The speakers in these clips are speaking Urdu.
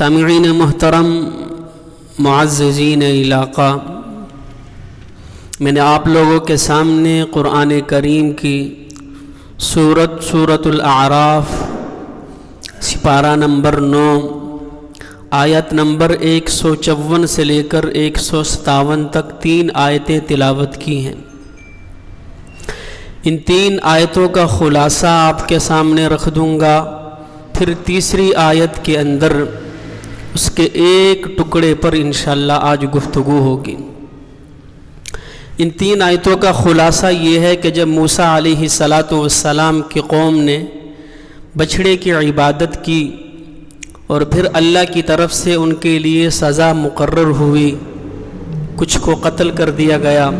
سامعین محترم، معززین علاقہ، میں نے آپ لوگوں کے سامنے قرآن کریم کی سورۃ الاعراف سپارہ نمبر 9 آیت نمبر 154 سے لے کر 157 تک 3 آیتیں تلاوت کی ہیں۔ ان 3 آیتوں کا خلاصہ آپ کے سامنے رکھ دوں گا، پھر تیسری آیت کے اندر اس کے ایک ٹکڑے پر انشاءاللہ آج گفتگو ہوگی۔ ان 3 آیتوں کا خلاصہ یہ ہے کہ جب موسیٰ علیہ السلام کی قوم نے بچھڑے کی عبادت کی اور پھر اللہ کی طرف سے ان کے لیے سزا مقرر ہوئی، کچھ کو قتل کر دیا گیا،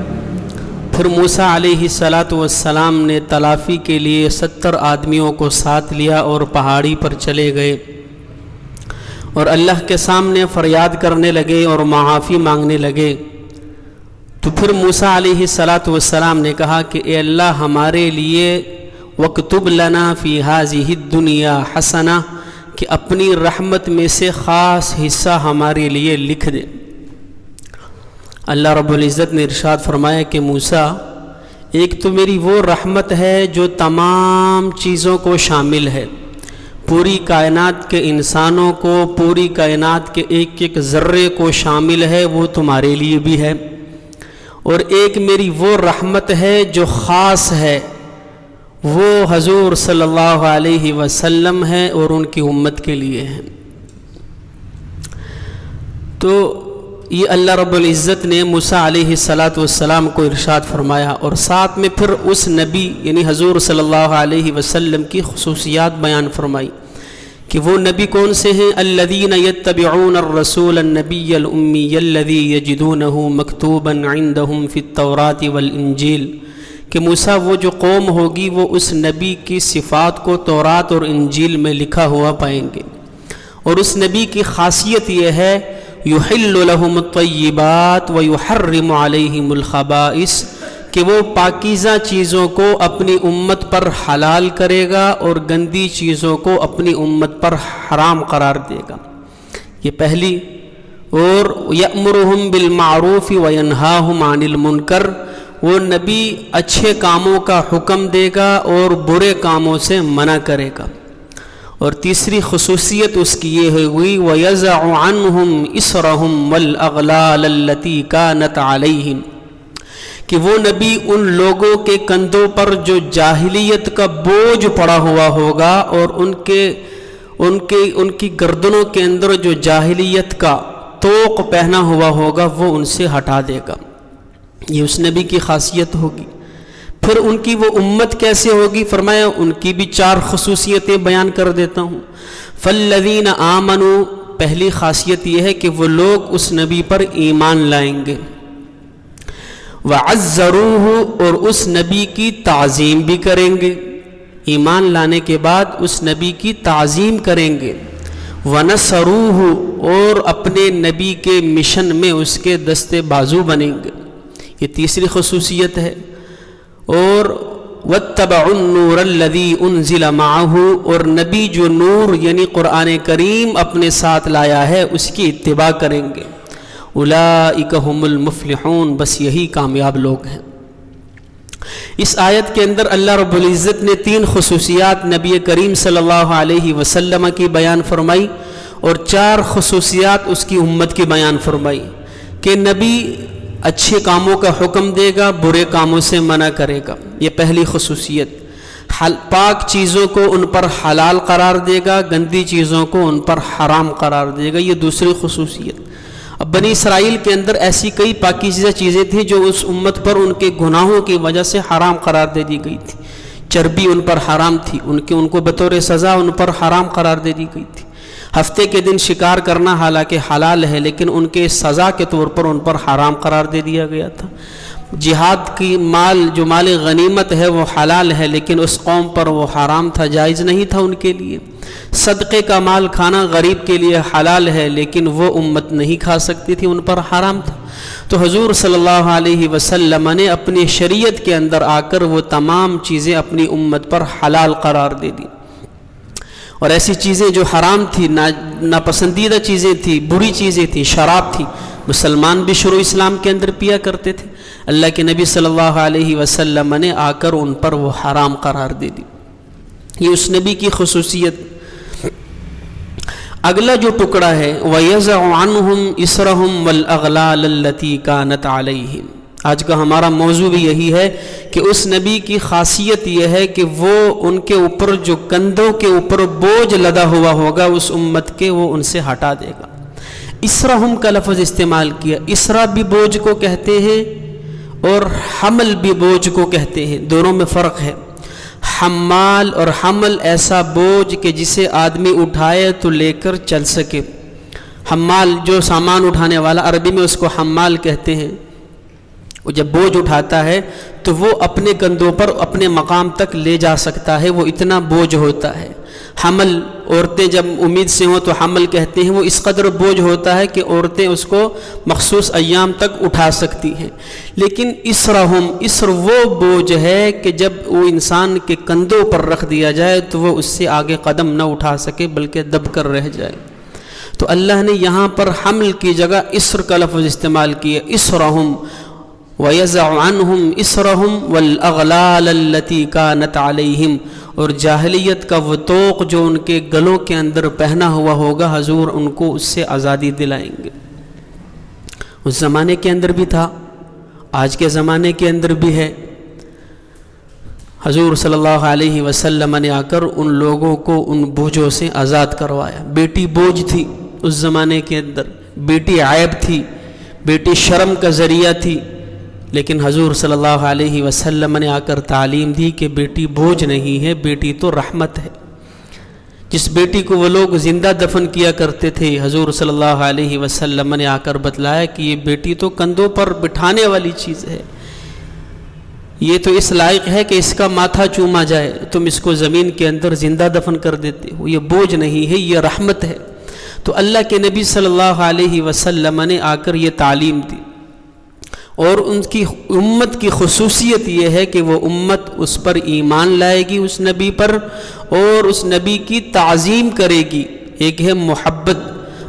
پھر موسیٰ علیہ السلام نے تلافی کے لیے 70 آدمیوں کو ساتھ لیا اور پہاڑی پر چلے گئے اور اللہ کے سامنے فریاد کرنے لگے اور معافی مانگنے لگے۔ تو پھر موسیٰ علیہ السلام نے کہا کہ اے اللہ، ہمارے لیے وَاكْتُبْ لَنَا فِي هَذِهِ الدُّنْيَا حَسَنَةً، کہ اپنی رحمت میں سے خاص حصہ ہمارے لیے لکھ دے۔ اللہ رب العزت نے ارشاد فرمایا کہ موسیٰ، ایک تو میری وہ رحمت ہے جو تمام چیزوں کو شامل ہے، پوری کائنات کے انسانوں کو، پوری کائنات کے ایک ایک ذرے کو شامل ہے، وہ تمہارے لیے بھی ہے، اور ایک میری وہ رحمت ہے جو خاص ہے، وہ حضور صلی اللہ علیہ وسلم ہے اور ان کی امت کے لیے ہے۔ تو یہ اللہ رب العزت نے موسیٰ علیہ السلام کو ارشاد فرمایا، اور ساتھ میں پھر اس نبی یعنی حضور صلی اللہ علیہ وسلم کی خصوصیات بیان فرمائی کہ وہ نبی کون سے ہیں۔ الذین یتبعون الرسول النبی الامی الذی یجدونہ مکتوبا عندہم فی التوراۃ والانجیل، کہ موسیٰ وہ جو قوم ہوگی وہ اس نبی کی صفات کو تورات اور انجیل میں لکھا ہوا پائیں گے، اور اس نبی کی خاصیت یہ ہے یحل لہم الطیبات ویحرم علیہم الخبائث، کہ وہ پاکیزہ چیزوں کو اپنی امت پر حلال کرے گا اور گندی چیزوں کو اپنی امت پر حرام قرار دے گا، یہ پہلی۔ اور یأمرہم بالمعروف وینہاہم عن المنکر، وہ نبی اچھے کاموں کا حکم دے گا اور برے کاموں سے منع کرے گا۔ اور تیسری خصوصیت اس کی یہ ہوئی وَيَزَعُ عَنْهُمْ إِسْرَهُمْ وَالْأَغْلَالَ الَّتِي كَانَتْ عَلَيْهِمْ، کہ وہ نبی ان لوگوں کے کندھوں پر جو جاہلیت کا بوجھ پڑا ہوا ہوگا اور ان کی گردنوں کے اندر جو جاہلیت کا طوق پہنا ہوا ہوگا وہ ان سے ہٹا دے گا، یہ اس نبی کی خاصیت ہوگی۔ پھر ان کی وہ امت کیسے ہوگی، فرمایا ان کی بھی 4 خصوصیتیں بیان کر دیتا ہوں۔ فالذین آمنوا، پہلی خاصیت یہ ہے کہ وہ لوگ اس نبی پر ایمان لائیں گے، وعزروہ، اور اس نبی کی تعظیم بھی کریں گے، ایمان لانے کے بعد اس نبی کی تعظیم کریں گے، ونصروہ، اور اپنے نبی کے مشن میں اس کے دستے بازو بنیں گے، یہ تیسری خصوصیت ہے۔ اور واتبعوا النور الذی انزل معہ، اور نبی جو نور یعنی قرآن کریم اپنے ساتھ لایا ہے اس کی اتباع کریں گے۔ اولئک هم المفلحون، بس یہی کامیاب لوگ ہیں۔ اس آیت کے اندر اللہ رب العزت نے 3 خصوصیات نبی کریم صلی اللہ علیہ وسلم کی بیان فرمائی اور 4 خصوصیات اس کی امت کی بیان فرمائی، کہ نبی اچھے کاموں کا حکم دے گا، برے کاموں سے منع کرے گا، یہ پہلی خصوصیت۔ پاک چیزوں کو ان پر حلال قرار دے گا، گندی چیزوں کو ان پر حرام قرار دے گا، یہ دوسری خصوصیت۔ اب بنی اسرائیل کے اندر ایسی کئی پاکیزہ چیزیں تھیں جو اس امت پر ان کے گناہوں کی وجہ سے حرام قرار دے دی گئی تھی، چربی ان پر حرام تھی، ان کو بطور سزا ان پر حرام قرار دے دی گئی تھی۔ ہفتے کے دن شکار کرنا حالانکہ حلال ہے لیکن ان کے سزا کے طور پر ان پر حرام قرار دے دیا گیا تھا۔ جہاد کی مال جو مال غنیمت ہے وہ حلال ہے لیکن اس قوم پر وہ حرام تھا، جائز نہیں تھا ان کے لیے۔ صدقے کا مال کھانا غریب کے لیے حلال ہے لیکن وہ امت نہیں کھا سکتی تھی، ان پر حرام تھا۔ تو حضور صلی اللہ علیہ وسلم نے اپنی شریعت کے اندر آ کر وہ تمام چیزیں اپنی امت پر حلال قرار دے دی۔ اور ایسی چیزیں جو حرام تھی، ناپسندیدہ چیزیں تھیں، بری چیزیں تھیں، شراب تھی، مسلمان بھی شروع اسلام کے اندر پیا کرتے تھے، اللہ کے نبی صلی اللہ علیہ وسلم نے آ کر ان پر وہ حرام قرار دے دی۔ یہ اس نبی کی خصوصیت۔ اگلا جو ٹکڑا ہے وَيَزَعُ عَنْهُمْ إِسْرَهُمْ وَالْأَغْلَالَ الَّتِي كَانَتْ عَلَيْهِمْ۔ آج کا ہمارا موضوع بھی یہی ہے کہ اس نبی کی خاصیت یہ ہے کہ وہ ان کے اوپر جو کندھوں کے اوپر بوجھ لدا ہوا ہوگا اس امت کے، وہ ان سے ہٹا دے گا۔ اسرہم کا لفظ استعمال کیا۔ اسرا بھی بوجھ کو کہتے ہیں اور حمل بھی بوجھ کو کہتے ہیں، دونوں میں فرق ہے۔ حمال اور حمل ایسا بوجھ کہ جسے آدمی اٹھائے تو لے کر چل سکے۔ حمال جو سامان اٹھانے والا، عربی میں اس کو حمال کہتے ہیں۔ وہ جب بوجھ اٹھاتا ہے تو وہ اپنے کندھوں پر اپنے مقام تک لے جا سکتا ہے، وہ اتنا بوجھ ہوتا ہے۔ حمل عورتیں جب امید سے ہوں تو حمل کہتے ہیں، وہ اس قدر بوجھ ہوتا ہے کہ عورتیں اس کو مخصوص ایام تک اٹھا سکتی ہیں۔ لیکن اسرہم، اسر وہ بوجھ ہے کہ جب وہ انسان کے کندھوں پر رکھ دیا جائے تو وہ اس سے آگے قدم نہ اٹھا سکے بلکہ دب کر رہ جائے۔ تو اللہ نے یہاں پر حمل کی جگہ اسر کا لفظ استعمال کیا۔ اسرہم وَيَزَعُ عَنْهُمْ إِسْرَهُمْ وَالْأَغْلَالَ الَّتِي كَانَتْ عَلَيْهِمْ، اور جاہلیت کا وہ طوق جو ان کے گلوں کے اندر پہنا ہوا ہوگا، حضور ان کو اس سے آزادی دلائیں گے۔ اس زمانے کے اندر بھی تھا، آج کے زمانے کے اندر بھی ہے۔ حضور صلی اللہ علیہ وسلم نے آ کر ان لوگوں کو ان بوجھوں سے آزاد کروایا۔ بیٹی بوجھ تھی اس زمانے کے اندر، بیٹی عیب تھی، بیٹی شرم کا ذریعہ تھی، لیکن حضور صلی اللہ علیہ وسلم نے آ کر تعلیم دی کہ بیٹی بوجھ نہیں ہے، بیٹی تو رحمت ہے۔ جس بیٹی کو وہ لوگ زندہ دفن کیا کرتے تھے، حضور صلی اللہ علیہ وسلم نے آ کر بتلایا کہ یہ بیٹی تو کندھوں پر بٹھانے والی چیز ہے، یہ تو اس لائق ہے کہ اس کا ماتھا چوما جائے، تم اس کو زمین کے اندر زندہ دفن کر دیتے ہو، یہ بوجھ نہیں ہے، یہ رحمت ہے۔ تو اللہ کے نبی صلی اللہ علیہ وسلم نے آ کر یہ تعلیم دی، اور ان کی امت کی خصوصیت یہ ہے کہ وہ امت اس پر ایمان لائے گی، اس نبی پر، اور اس نبی کی تعظیم کرے گی۔ ایک ہے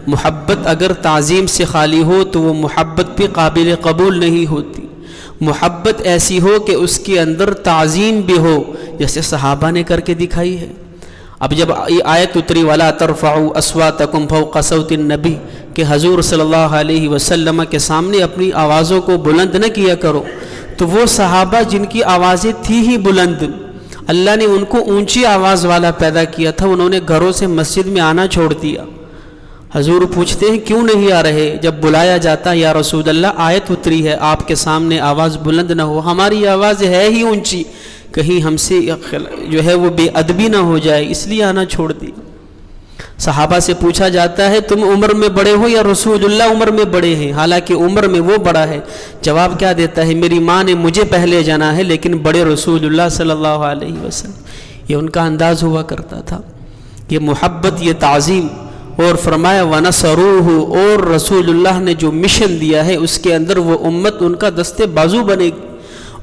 محبت اگر تعظیم سے خالی ہو تو وہ محبت بھی قابل قبول نہیں ہوتی۔ محبت ایسی ہو کہ اس کے اندر تعظیم بھی ہو، جیسے صحابہ نے کر کے دکھائی ہے۔ اب جب یہ آیت اتری وَلَا تَرْفَعُوا أَصْوَاتَكُمْ فَوْقَ صَوْتِ النَّبِيِّ کہ حضور صلی اللہ علیہ وسلم کے سامنے اپنی آوازوں کو بلند نہ کیا کرو، تو وہ صحابہ جن کی آوازیں تھی ہی بلند، اللہ نے ان کو اونچی آواز والا پیدا کیا تھا، انہوں نے گھروں سے مسجد میں آنا چھوڑ دیا۔ حضور پوچھتے ہیں کیوں نہیں آ رہے؟ جب بلایا جاتا یا رسول اللہ آیت اتری ہے، آپ کے سامنے آواز بلند نہ ہو، ہماری آواز ہے ہی اونچی، کہیں ہم سے جو ہے وہ بے ادبی نہ ہو جائے، اس لیے آنا چھوڑ دی۔ صحابہ سے پوچھا جاتا ہے تم عمر میں بڑے ہو یا رسول اللہ عمر میں بڑے ہیں؟ حالانکہ عمر میں وہ بڑا ہے، جواب کیا دیتا ہے؟ میری ماں نے مجھے پہلے جانا ہے لیکن بڑے رسول اللہ صلی اللہ علیہ وسلم۔ یہ ان کا انداز ہوا کرتا تھا، یہ محبت، یہ تعظیم۔ اور فرمایا وَنَصَرُوهُ، اور رسول اللہ نے جو مشن دیا ہے اس کے اندر وہ امت ان کا دستے بازو بنے گی،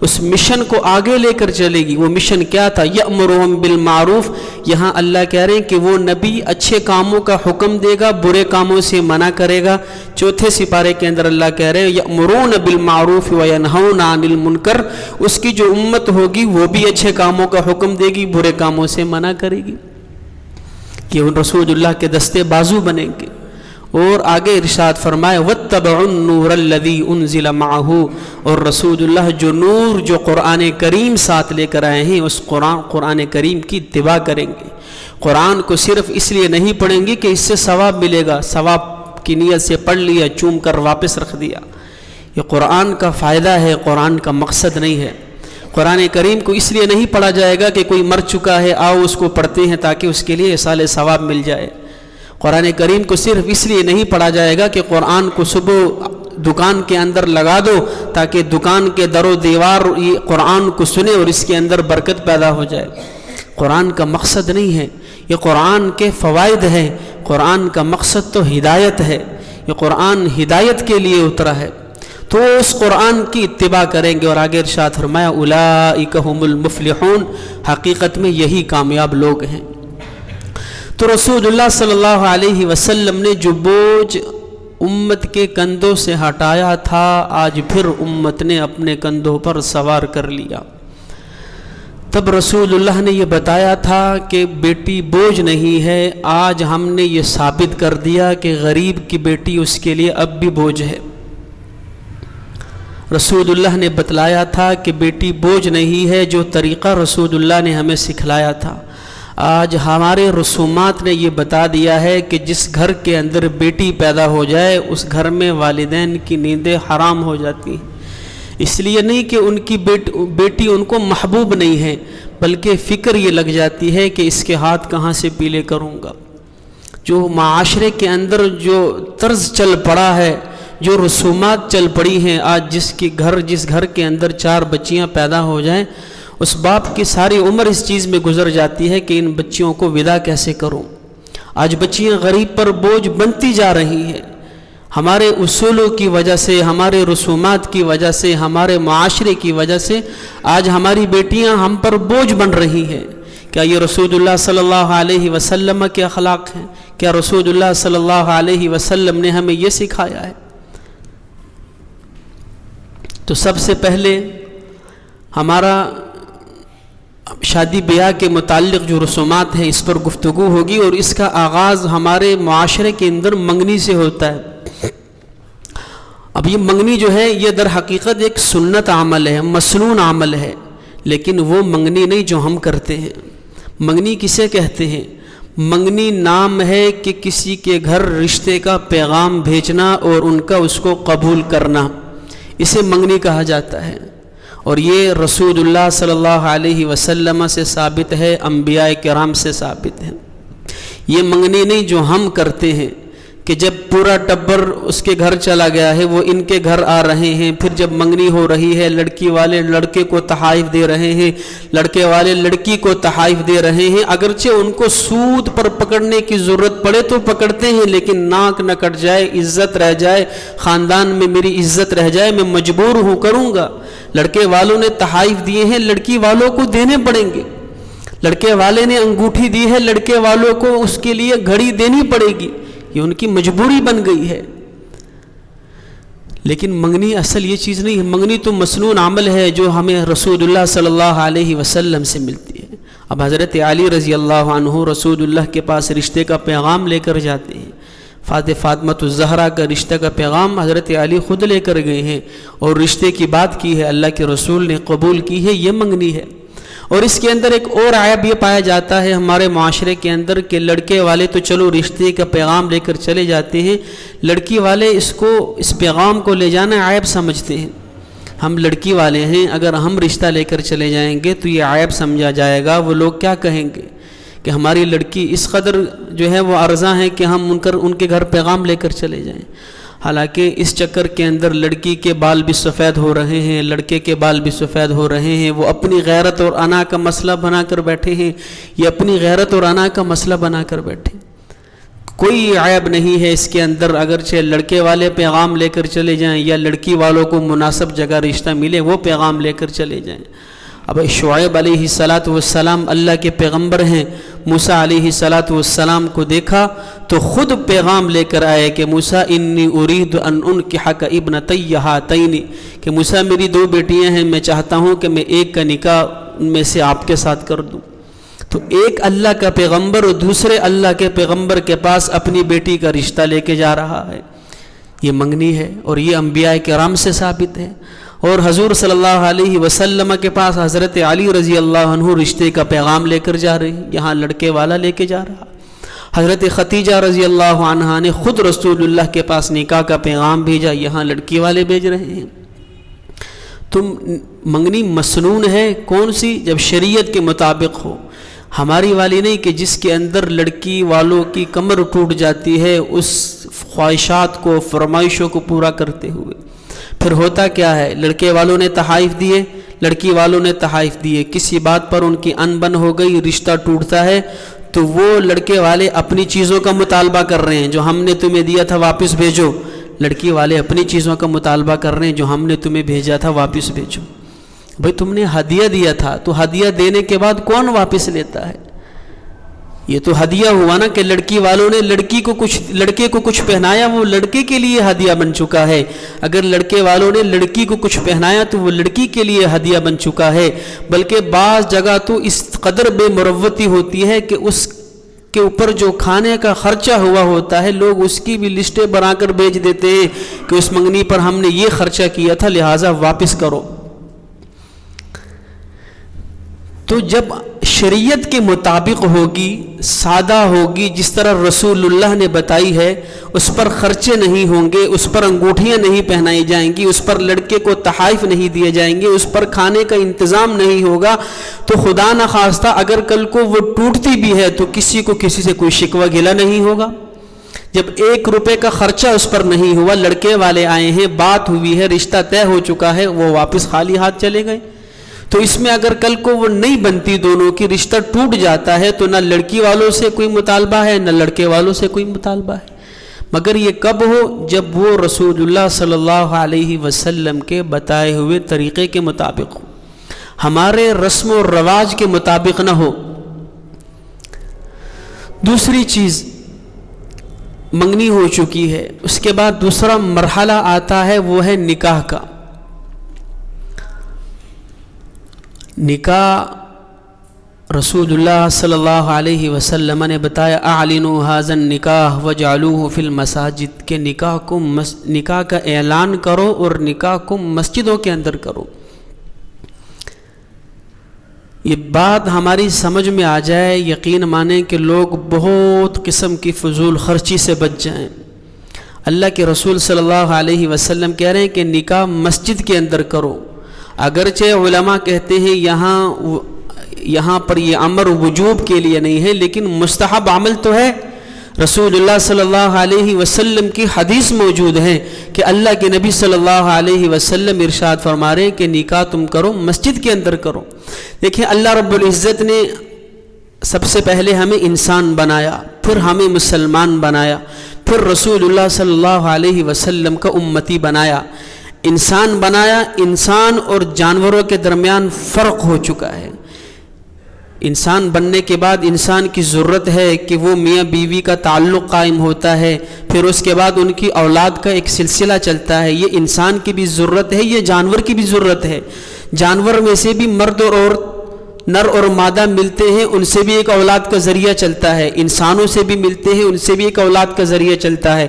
اس مشن کو آگے لے کر چلے گی۔ وہ مشن کیا تھا؟ یأمرہم بالمعروف، یہاں اللہ کہہ رہے ہیں کہ وہ نبی اچھے کاموں کا حکم دے گا، برے کاموں سے منع کرے گا۔ چوتھے سپارے کے اندر اللہ کہہ رہے ہیں یأمرون بالمعروف وینہون عن المنکر، اس کی جو امت ہوگی وہ بھی اچھے کاموں کا حکم دے گی، برے کاموں سے منع کرے گی، کہ ان رسول اللہ کے دستے بازو بنیں گے۔ اور آگے ارشاد فرمائے وَاتَّبَعُوا النُّورَ الَّذِي أُنزِلَ مَعَهُ، اور رسول اللہ جو نور جو قرآن کریم ساتھ لے کر آئے ہیں اس قرآن کریم کی اتباع کریں گے۔ قرآن کو صرف اس لیے نہیں پڑھیں گے کہ اس سے ثواب ملے گا، ثواب کی نیت سے پڑھ لیا، چوم کر واپس رکھ دیا، یہ قرآن کا فائدہ ہے، قرآن کا مقصد نہیں ہے۔ قرآن کریم کو اس لیے نہیں پڑھا جائے گا کہ کوئی مر چکا ہے آؤ اس کو پڑھتے ہیں تاکہ اس کے لیے ایصال ثواب مل جائے۔ قرآن کریم کو صرف اس لیے نہیں پڑھا جائے گا کہ قرآن کو صبح دکان کے اندر لگا دو تاکہ دکان کے در و دیوار یہ قرآن کو سنے اور اس کے اندر برکت پیدا ہو جائے۔ قرآن کا مقصد نہیں ہے، یہ قرآن کے فوائد ہیں، قرآن کا مقصد تو ہدایت ہے، یہ قرآن ہدایت کے لیے اترا ہے۔ تو اس قرآن کی اتباع کریں گے۔ اور آگے ارشاد فرمایا اولئک ھم المفلحون، حقیقت میں یہی کامیاب لوگ ہیں۔ تو رسول اللہ صلی اللہ علیہ وسلم نے جو بوجھ امت کے کندھوں سے ہٹایا تھا، آج پھر امت نے اپنے کندھوں پر سوار کر لیا۔ تب رسول اللہ نے یہ بتایا تھا کہ بیٹی بوجھ نہیں ہے، آج ہم نے یہ ثابت کر دیا کہ غریب کی بیٹی اس کے لیے اب بھی بوجھ ہے۔ رسول اللہ نے بتلایا تھا کہ بیٹی بوجھ نہیں ہے، جو طریقہ رسول اللہ نے ہمیں سکھلایا تھا۔ آج ہمارے رسومات نے یہ بتا دیا ہے کہ جس گھر کے اندر بیٹی پیدا ہو جائے اس گھر میں والدین کی نیندیں حرام ہو جاتی ہیں۔ اس لیے نہیں کہ ان کی بیٹی ان کو محبوب نہیں ہے، بلکہ فکر یہ لگ جاتی ہے کہ اس کے ہاتھ کہاں سے پیلے کروں گا۔ جو معاشرے کے اندر جو طرز چل پڑا ہے، جو رسومات چل پڑی ہیں، آج جس گھر کے اندر 4 بچیاں پیدا ہو جائیں، اس باپ کی ساری عمر اس چیز میں گزر جاتی ہے کہ ان بچیوں کو ودا کیسے کروں۔ آج بچیاں غریب پر بوجھ بنتی جا رہی ہیں، ہمارے اصولوں کی وجہ سے، ہمارے رسومات کی وجہ سے، ہمارے معاشرے کی وجہ سے آج ہماری بیٹیاں ہم پر بوجھ بن رہی ہیں۔ کیا یہ رسول اللہ صلی اللہ علیہ وسلم کے اخلاق ہیں؟ کیا رسول اللہ صلی اللہ علیہ وسلم نے ہمیں یہ سکھایا ہے؟ تو سب سے پہلے ہمارا شادی بیاہ کے متعلق جو رسومات ہیں اس پر گفتگو ہوگی، اور اس کا آغاز ہمارے معاشرے کے اندر منگنی سے ہوتا ہے۔ اب یہ منگنی جو ہے یہ در حقیقت ایک سنت عمل ہے، مسنون عمل ہے، لیکن وہ منگنی نہیں جو ہم کرتے ہیں۔ منگنی کسے کہتے ہیں؟ منگنی نام ہے کہ کسی کے گھر رشتے کا پیغام بھیجنا اور ان کا اس کو قبول کرنا، اسے منگنی کہا جاتا ہے۔ اور یہ رسول اللہ صلی اللہ علیہ وسلم سے ثابت ہے، انبیاء کرام سے ثابت ہے۔ یہ منگنی نہیں جو ہم کرتے ہیں کہ جب پورا ٹبر اس کے گھر چلا گیا ہے، وہ ان کے گھر آ رہے ہیں، پھر جب منگنی ہو رہی ہے لڑکی والے لڑکے کو تحائف دے رہے ہیں، لڑکے والے لڑکی کو تحائف دے رہے ہیں، اگرچہ ان کو سود پر پکڑنے کی ضرورت پڑے تو پکڑتے ہیں، لیکن ناک نہ کٹ جائے، عزت رہ جائے، خاندان میں میری عزت رہ جائے، میں مجبور ہوں کروں گا۔ لڑکے والوں نے تحائف دیے ہیں، لڑکی والوں کو دینے پڑیں گے۔ لڑکے والے نے انگوٹھی دی ہے، لڑکے والوں کو اس کے لیے گھڑی دینی پڑے گی، یہ ان کی مجبوری بن گئی ہے۔ لیکن منگنی اصل یہ چیز نہیں ہے، منگنی تو مسنون عمل ہے جو ہمیں رسول اللہ صلی اللہ علیہ وسلم سے ملتی ہے۔ اب حضرت علی رضی اللہ عنہ رسول اللہ کے پاس رشتے کا پیغام لے کر جاتے ہیں۔ فاطمۃ الزہرا کا رشتہ کا پیغام حضرت علی خود لے کر گئے ہیں، اور رشتے کی بات کی ہے، اللہ کے رسول نے قبول کی ہے، یہ منگنی ہے۔ اور اس کے اندر ایک اور عیب یہ پایا جاتا ہے ہمارے معاشرے کے اندر کہ لڑکے والے تو چلو رشتے کا پیغام لے کر چلے جاتے ہیں، لڑکی والے اس پیغام کو لے جانا عیب سمجھتے ہیں۔ ہم لڑکی والے ہیں، اگر ہم رشتہ لے کر چلے جائیں گے تو یہ عیب سمجھا جائے گا، وہ لوگ کیا کہیں گے کہ ہماری لڑکی اس قدر جو ہے وہ ارزاں ہے کہ ہم ان کے گھر پیغام لے کر چلے جائیں۔ حالانکہ اس چکر کے اندر لڑکی کے بال بھی سفید ہو رہے ہیں، لڑکے کے بال بھی سفید ہو رہے ہیں، وہ اپنی غیرت اور انا کا مسئلہ بنا کر بیٹھے ہیں، یہ اپنی غیرت اور انا کا مسئلہ بنا کر بیٹھے۔ کوئی عیب نہیں ہے اس کے اندر، اگرچہ لڑکے والے پیغام لے کر چلے جائیں یا لڑکی والوں کو مناسب جگہ رشتہ ملے وہ پیغام لے کر چلے جائیں۔ اب شعیب علیہ السلام اللہ کے پیغمبر ہیں، موسیٰ علیہ السلام کو دیکھا تو خود پیغام لے کر آئے کہ موسیٰ انی ارید ان انکحک ابنتی ہاتین، کہ موسیٰ میری 2 بیٹیاں ہیں، میں چاہتا ہوں کہ میں ایک کا نکاح ان میں سے آپ کے ساتھ کر دوں۔ تو ایک اللہ کا پیغمبر اور دوسرے اللہ کے پیغمبر کے پاس اپنی بیٹی کا رشتہ لے کے جا رہا ہے، یہ منگنی ہے، اور یہ انبیاء کرام سے ثابت ہے۔ اور حضور صلی اللہ علیہ وسلم کے پاس حضرت علی رضی اللہ عنہ رشتے کا پیغام لے کر جا رہے ہیں، یہاں لڑکے والا لے کے جا رہا۔ حضرت ختیجہ رضی اللہ عنہا نے خود رسول اللہ کے پاس نکاح کا پیغام بھیجا، یہاں لڑکی والے بھیج رہے ہیں۔ تم منگنی مسنون ہے کون سی؟ جب شریعت کے مطابق ہو، ہماری والی نہیں کہ جس کے اندر لڑکی والوں کی کمر ٹوٹ جاتی ہے اس خواہشات کو، فرمائشوں کو پورا کرتے ہوئے۔ پھر ہوتا کیا ہے، لڑکے والوں نے تحائف دیے، لڑکی والوں نے تحائف دیے، کسی بات پر ان کی انبن ہو گئی، رشتہ ٹوٹتا ہے، تو وہ لڑکے والے اپنی چیزوں کا مطالبہ کر رہے ہیں، جو ہم نے تمہیں دیا تھا واپس بھیجو۔ لڑکی والے اپنی چیزوں کا مطالبہ کر رہے ہیں، جو ہم نے تمہیں بھیجا تھا واپس بھیجو۔ بھئی تم نے ہدیہ دیا تھا، تو ہدیہ دینے کے بعد کون واپس لیتا ہے؟ یہ تو ہدیہ ہوا نا کہ لڑکی والوں نے لڑکے کو کچھ پہنایا، وہ لڑکے کے لیے ہدیہ بن چکا ہے. اگر لڑکے والوں نے لڑکی کو کچھ پہنایا تو وہ لڑکی کے لیے ہدیہ بن چکا ہے. بلکہ بعض جگہ تو اس قدر بے مروتی ہوتی ہے کہ اس کے اوپر جو کھانے کا خرچہ ہوا ہوتا ہے لوگ اس کی بھی لسٹیں بنا کر بھیج دیتے ہیں کہ اس منگنی پر ہم نے یہ خرچہ کیا تھا لہٰذا واپس کرو. تو جب شریعت کے مطابق ہوگی، سادہ ہوگی، جس طرح رسول اللہ نے بتائی ہے، اس پر خرچے نہیں ہوں گے، اس پر انگوٹھیاں نہیں پہنائی جائیں گی، اس پر لڑکے کو تحائف نہیں دیے جائیں گے، اس پر کھانے کا انتظام نہیں ہوگا، تو خدا نخواستہ اگر کل کو وہ ٹوٹتی بھی ہے تو کسی کو کسی سے کوئی شکوہ گلہ نہیں ہوگا. جب 1 روپے کا خرچہ اس پر نہیں ہوا، لڑکے والے آئے ہیں، بات ہوئی ہے، رشتہ طے ہو چکا ہے، وہ واپس خالی ہاتھ چلے گئے، تو اس میں اگر کل کو وہ نہیں بنتی، دونوں کی رشتہ ٹوٹ جاتا ہے، تو نہ لڑکی والوں سے کوئی مطالبہ ہے نہ لڑکے والوں سے کوئی مطالبہ ہے. مگر یہ کب ہو؟ جب وہ رسول اللہ صلی اللہ علیہ وسلم کے بتائے ہوئے طریقے کے مطابق ہو، ہمارے رسم و رواج کے مطابق نہ ہو. دوسری چیز، منگنی ہو چکی ہے، اس کے بعد دوسرا مرحلہ آتا ہے، وہ ہے نکاح کا. نکاح رسول اللہ صلی اللہ علیہ وسلم نے بتایا، اعلنوا ھذا النکاح وجعلوہ فی المساجد، کہ نکاح کا اعلان کرو اور نکاح کو مسجدوں کے اندر کرو. یہ بات ہماری سمجھ میں آ جائے، یقین مانیں کہ لوگ بہت قسم کی فضول خرچی سے بچ جائیں. اللہ کے رسول صلی اللہ علیہ وسلم کہہ رہے ہیں کہ نکاح مسجد کے اندر کرو. اگرچہ علماء کہتے ہیں یہاں پر یہ امر وجوب کے لیے نہیں ہے، لیکن مستحب عمل تو ہے. رسول اللہ صلی اللہ علیہ وسلم کی حدیث موجود ہے کہ اللہ کے نبی صلی اللہ علیہ وسلم ارشاد فرما رہے ہیں کہ نکاح تم کرو مسجد کے اندر کرو. دیکھیں اللہ رب العزت نے سب سے پہلے ہمیں انسان بنایا، پھر ہمیں مسلمان بنایا، پھر رسول اللہ صلی اللہ علیہ وسلم کا امتی بنایا. انسان بنایا، انسان اور جانوروں کے درمیان فرق ہو چکا ہے. انسان بننے کے بعد انسان کی ضرورت ہے کہ وہ میاں بیوی کا تعلق قائم ہوتا ہے، پھر اس کے بعد ان کی اولاد کا ایک سلسلہ چلتا ہے. یہ انسان کی بھی ضرورت ہے، یہ جانور کی بھی ضرورت ہے. جانور میں سے بھی مرد اور عورت، نر اور مادہ ملتے ہیں، ان سے بھی ایک اولاد کا ذریعہ چلتا ہے. انسانوں سے بھی ملتے ہیں، ان سے بھی ایک اولاد کا ذریعہ چلتا ہے.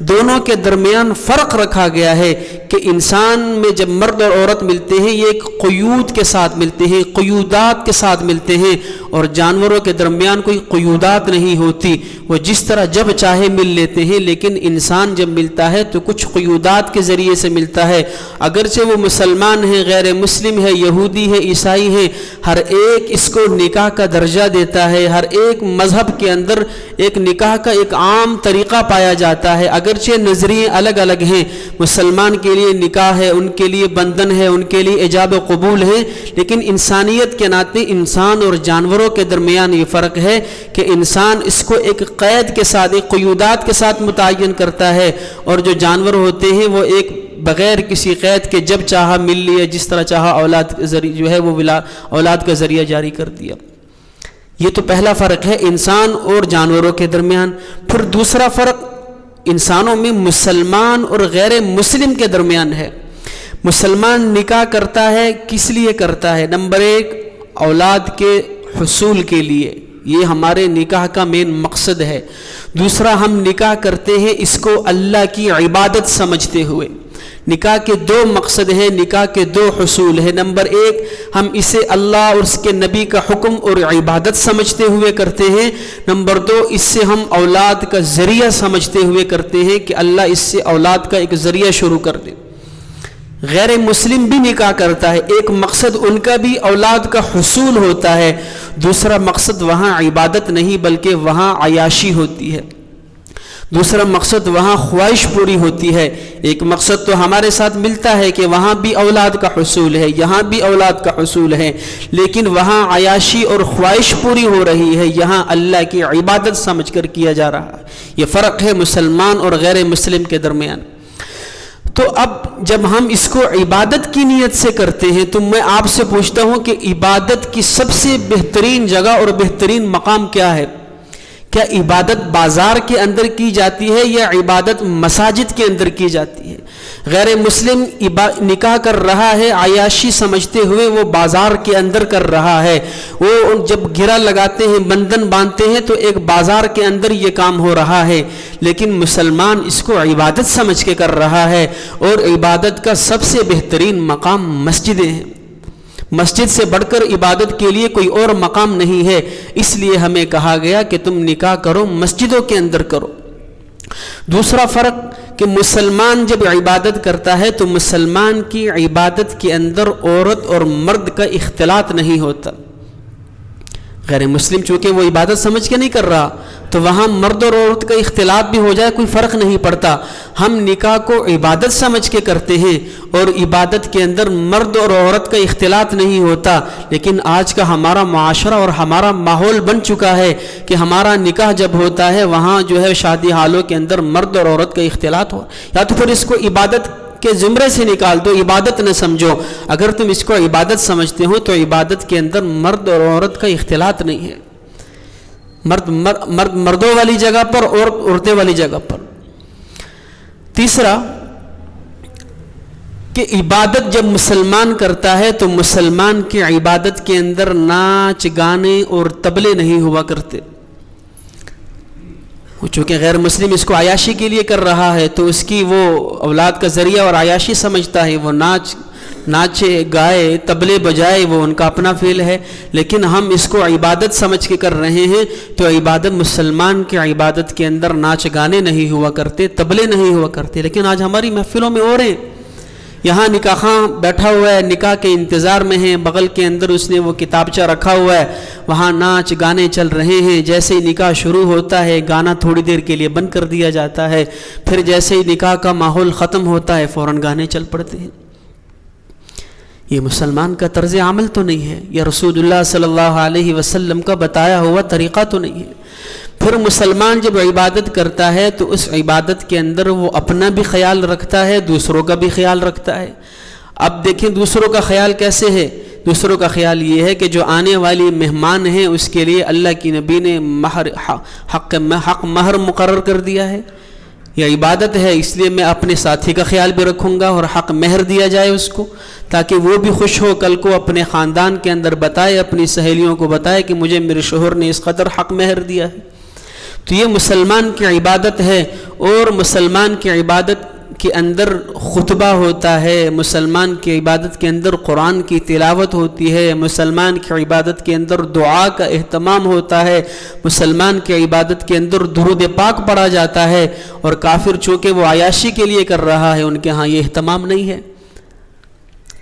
دونوں کے درمیان فرق رکھا گیا ہے کہ انسان میں جب مرد اور عورت ملتے ہیں یہ ایک قیود کے ساتھ ملتے ہیں، قیودات کے ساتھ ملتے ہیں، اور جانوروں کے درمیان کوئی قیودات نہیں ہوتی، وہ جس طرح جب چاہے مل لیتے ہیں. لیکن انسان جب ملتا ہے تو کچھ قیودات کے ذریعے سے ملتا ہے. اگرچہ وہ مسلمان ہیں، غیر مسلم ہے، یہودی ہے، عیسائی ہے، ہر ایک اس کو نکاح کا درجہ دیتا ہے. ہر ایک مذہب کے اندر ایک نکاح کا ایک عام طریقہ پایا جاتا ہے. اگرچہ نظریے الگ الگ ہیں، مسلمان کے لیے نکاح ہے، ان کے لیے بندھن ہے، ان کے لیے ایجاب و قبول ہے، لیکن انسانیت کے ناطے انسان اور جانوروں کے درمیان یہ فرق ہے کہ انسان اس کو ایک قید کے ساتھ، ایک قیودات کے ساتھ متعین کرتا ہے، اور جو جانور ہوتے ہیں وہ ایک بغیر کسی قید کے جب چاہا مل لیا، جس طرح چاہا اولاد کا ذریعہ جاری کر دیا. یہ تو پہلا فرق ہے انسان اور جانوروں کے درمیان. پھر دوسرا فرق انسانوں میں مسلمان اور غیر مسلم کے درمیان ہے. مسلمان نکاح کرتا ہے، کس لیے کرتا ہے؟ نمبر 1 اولاد کے حصول کے لیے، یہ ہمارے نکاح کا مین مقصد ہے. دوسرا ہم نکاح کرتے ہیں اس کو اللہ کی عبادت سمجھتے ہوئے. نکاح کے 2 مقصد ہیں، نکاح کے 2 حصول ہیں. نمبر 1 ہم اسے اللہ اور اس کے نبی کا حکم اور عبادت سمجھتے ہوئے کرتے ہیں. نمبر 2 اس سے ہم اولاد کا ذریعہ سمجھتے ہوئے کرتے ہیں کہ اللہ اس سے اولاد کا ایک ذریعہ شروع کر دے. غیر مسلم بھی نکاح کرتا ہے، ایک مقصد ان کا بھی اولاد کا حصول ہوتا ہے، دوسرا مقصد وہاں عبادت نہیں بلکہ وہاں عیاشی ہوتی ہے، دوسرا مقصد وہاں خواہش پوری ہوتی ہے. ایک مقصد تو ہمارے ساتھ ملتا ہے کہ وہاں بھی اولاد کا حصول ہے، یہاں بھی اولاد کا حصول ہے، لیکن وہاں عیاشی اور خواہش پوری ہو رہی ہے، یہاں اللہ کی عبادت سمجھ کر کیا جا رہا ہے. یہ فرق ہے مسلمان اور غیر مسلم کے درمیان. تو اب جب ہم اس کو عبادت کی نیت سے کرتے ہیں تو میں آپ سے پوچھتا ہوں کہ عبادت کی سب سے بہترین جگہ اور بہترین مقام کیا ہے؟ کیا عبادت بازار کے اندر کی جاتی ہے یا عبادت مساجد کے اندر کی جاتی ہے؟ غیر مسلم نکاح کر رہا ہے عیاشی سمجھتے ہوئے، وہ بازار کے اندر کر رہا ہے. وہ جب گرہ لگاتے ہیں، بندھن باندھتے ہیں، تو ایک بازار کے اندر یہ کام ہو رہا ہے. لیکن مسلمان اس کو عبادت سمجھ کے کر رہا ہے، اور عبادت کا سب سے بہترین مقام مسجدیں ہیں. مسجد سے بڑھ کر عبادت کے لیے کوئی اور مقام نہیں ہے. اس لیے ہمیں کہا گیا کہ تم نکاح کرو مسجدوں کے اندر کرو. دوسرا فرق کہ مسلمان جب عبادت کرتا ہے تو مسلمان کی عبادت کے اندر عورت اور مرد کا اختلاط نہیں ہوتا. غیر مسلم چونکہ وہ عبادت سمجھ کے نہیں کر رہا، تو وہاں مرد اور عورت کا اختلاط بھی ہو جائے کوئی فرق نہیں پڑتا. ہم نکاح کو عبادت سمجھ کے کرتے ہیں، اور عبادت کے اندر مرد اور عورت کا اختلاط نہیں ہوتا. لیکن آج کا ہمارا معاشرہ اور ہمارا ماحول بن چکا ہے کہ ہمارا نکاح جب ہوتا ہے وہاں جو ہے شادی حالوں کے اندر مرد اور عورت کا اختلاط ہو. یا تو پھر اس کو عبادت کے زمرے سے نکال دو، عبادت نہ سمجھو. اگر تم اس کو عبادت سمجھتے ہو تو عبادت کے اندر مرد اور عورت کا اختلاط نہیں ہے. مرد مردوں والی جگہ پر اور عورتیں والی جگہ پر. تیسرا کہ عبادت جب مسلمان کرتا ہے تو مسلمان کی عبادت کے اندر ناچ گانے اور طبلے نہیں ہوا کرتے. چونکہ غیر مسلم اس کو عیاشی کے لیے کر رہا ہے تو اس کی وہ اولاد کا ذریعہ اور عیاشی سمجھتا ہے. وہ ناچے گائے طبلے بجائے، وہ ان کا اپنا فعل ہے. لیکن ہم اس کو عبادت سمجھ کے کر رہے ہیں تو عبادت مسلمان کی عبادت کے اندر ناچ گانے نہیں ہوا کرتے، طبلے نہیں ہوا کرتے. لیکن آج ہماری محفلوں میں اور ہیں، یہاں نکاح خواہ بیٹھا ہوا ہے، نکاح کے انتظار میں ہیں، بغل کے اندر اس نے وہ کتابچہ رکھا ہوا ہے، وہاں ناچ گانے چل رہے ہیں. جیسے ہی نکاح شروع ہوتا ہے گانا تھوڑی دیر کے لیے بند کر دیا جاتا ہے، پھر جیسے ہی نکاح کا ماحول ختم ہوتا ہے فوراً گانے چل پڑتے ہیں. یہ مسلمان کا طرز عمل تو نہیں ہے، یہ رسول اللہ صلی اللہ علیہ وسلم کا بتایا ہوا طریقہ تو نہیں ہے. پھر مسلمان جب عبادت کرتا ہے تو اس عبادت کے اندر وہ اپنا بھی خیال رکھتا ہے، دوسروں کا بھی خیال رکھتا ہے. اب دیکھیں دوسروں کا خیال کیسے ہے. دوسروں کا خیال یہ ہے کہ جو آنے والی مہمان ہیں اس کے لیے اللہ کی نبی نے حق مہر مقرر کر دیا ہے. یہ عبادت ہے، اس لیے میں اپنے ساتھی کا خیال بھی رکھوں گا اور حق مہر دیا جائے اس کو، تاکہ وہ بھی خوش ہو، کل کو اپنے خاندان کے اندر بتائے، اپنی سہیلیوں کو بتائے کہ مجھے میرے شوہر نے اس قدر حق مہر دیا ہے. تو یہ مسلمان کی عبادت ہے. اور مسلمان کی عبادت کے اندر خطبہ ہوتا ہے، مسلمان کی عبادت کے اندر قرآن کی تلاوت ہوتی ہے، مسلمان کی عبادت کے اندر دعا کا اہتمام ہوتا ہے، مسلمان کی عبادت کے اندر درود پاک پڑھا جاتا ہے. اور کافر چونکہ وہ عیاشی کے لیے کر رہا ہے، ان کے ہاں یہ اہتمام نہیں ہے.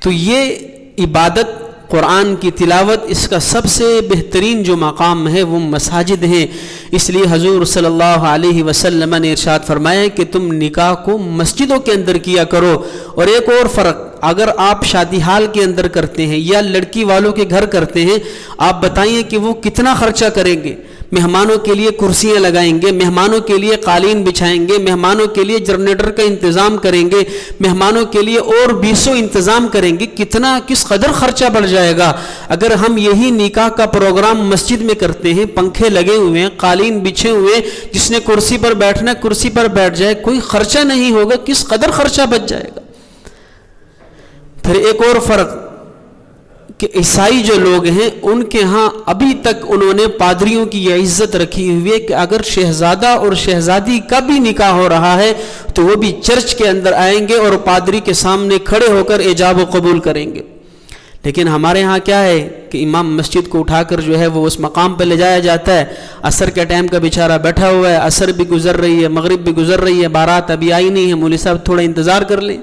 تو یہ عبادت قرآن کی تلاوت، اس کا سب سے بہترین جو مقام ہے وہ مساجد ہیں. اس لیے حضور صلی اللہ علیہ وسلم نے ارشاد فرمایا کہ تم نکاح کو مسجدوں کے اندر کیا کرو. اور ایک اور فرق، اگر آپ شادی حال کے اندر کرتے ہیں یا لڑکی والوں کے گھر کرتے ہیں، آپ بتائیے کہ وہ کتنا خرچہ کریں گے. مہمانوں کے لیے کرسیاں لگائیں گے، مہمانوں کے لیے قالین بچھائیں گے، مہمانوں کے لیے جنریٹر کا انتظام کریں گے، مہمانوں کے لیے اور 20 انتظام کریں گے. کس قدر خرچہ بڑھ جائے گا. اگر ہم یہی نکاح کا پروگرام مسجد میں کرتے ہیں، پنکھے لگے ہوئے ہیں، قالین بچھے ہوئے، جس نے کرسی پر بیٹھنا کرسی پر بیٹھ جائے، کوئی خرچہ نہیں ہوگا، کس قدر خرچہ بچ جائے گا. پھر ایک اور فرق کہ عیسائی جو لوگ ہیں ان کے ہاں ابھی تک انہوں نے پادریوں کی یہ عزت رکھی ہوئی ہے کہ اگر شہزادہ اور شہزادی کا بھی نکاح ہو رہا ہے تو وہ بھی چرچ کے اندر آئیں گے اور پادری کے سامنے کھڑے ہو کر ایجاب و قبول کریں گے. لیکن ہمارے ہاں کیا ہے کہ امام مسجد کو اٹھا کر جو ہے وہ اس مقام پہ لے جایا جاتا ہے. عصر کے ٹائم کا بیچارہ بیٹھا ہوا ہے، عصر بھی گزر رہی ہے، مغرب بھی گزر رہی ہے، بارات ابھی آئی نہیں ہے، مولوی صاحب تھوڑا انتظار کر لیں.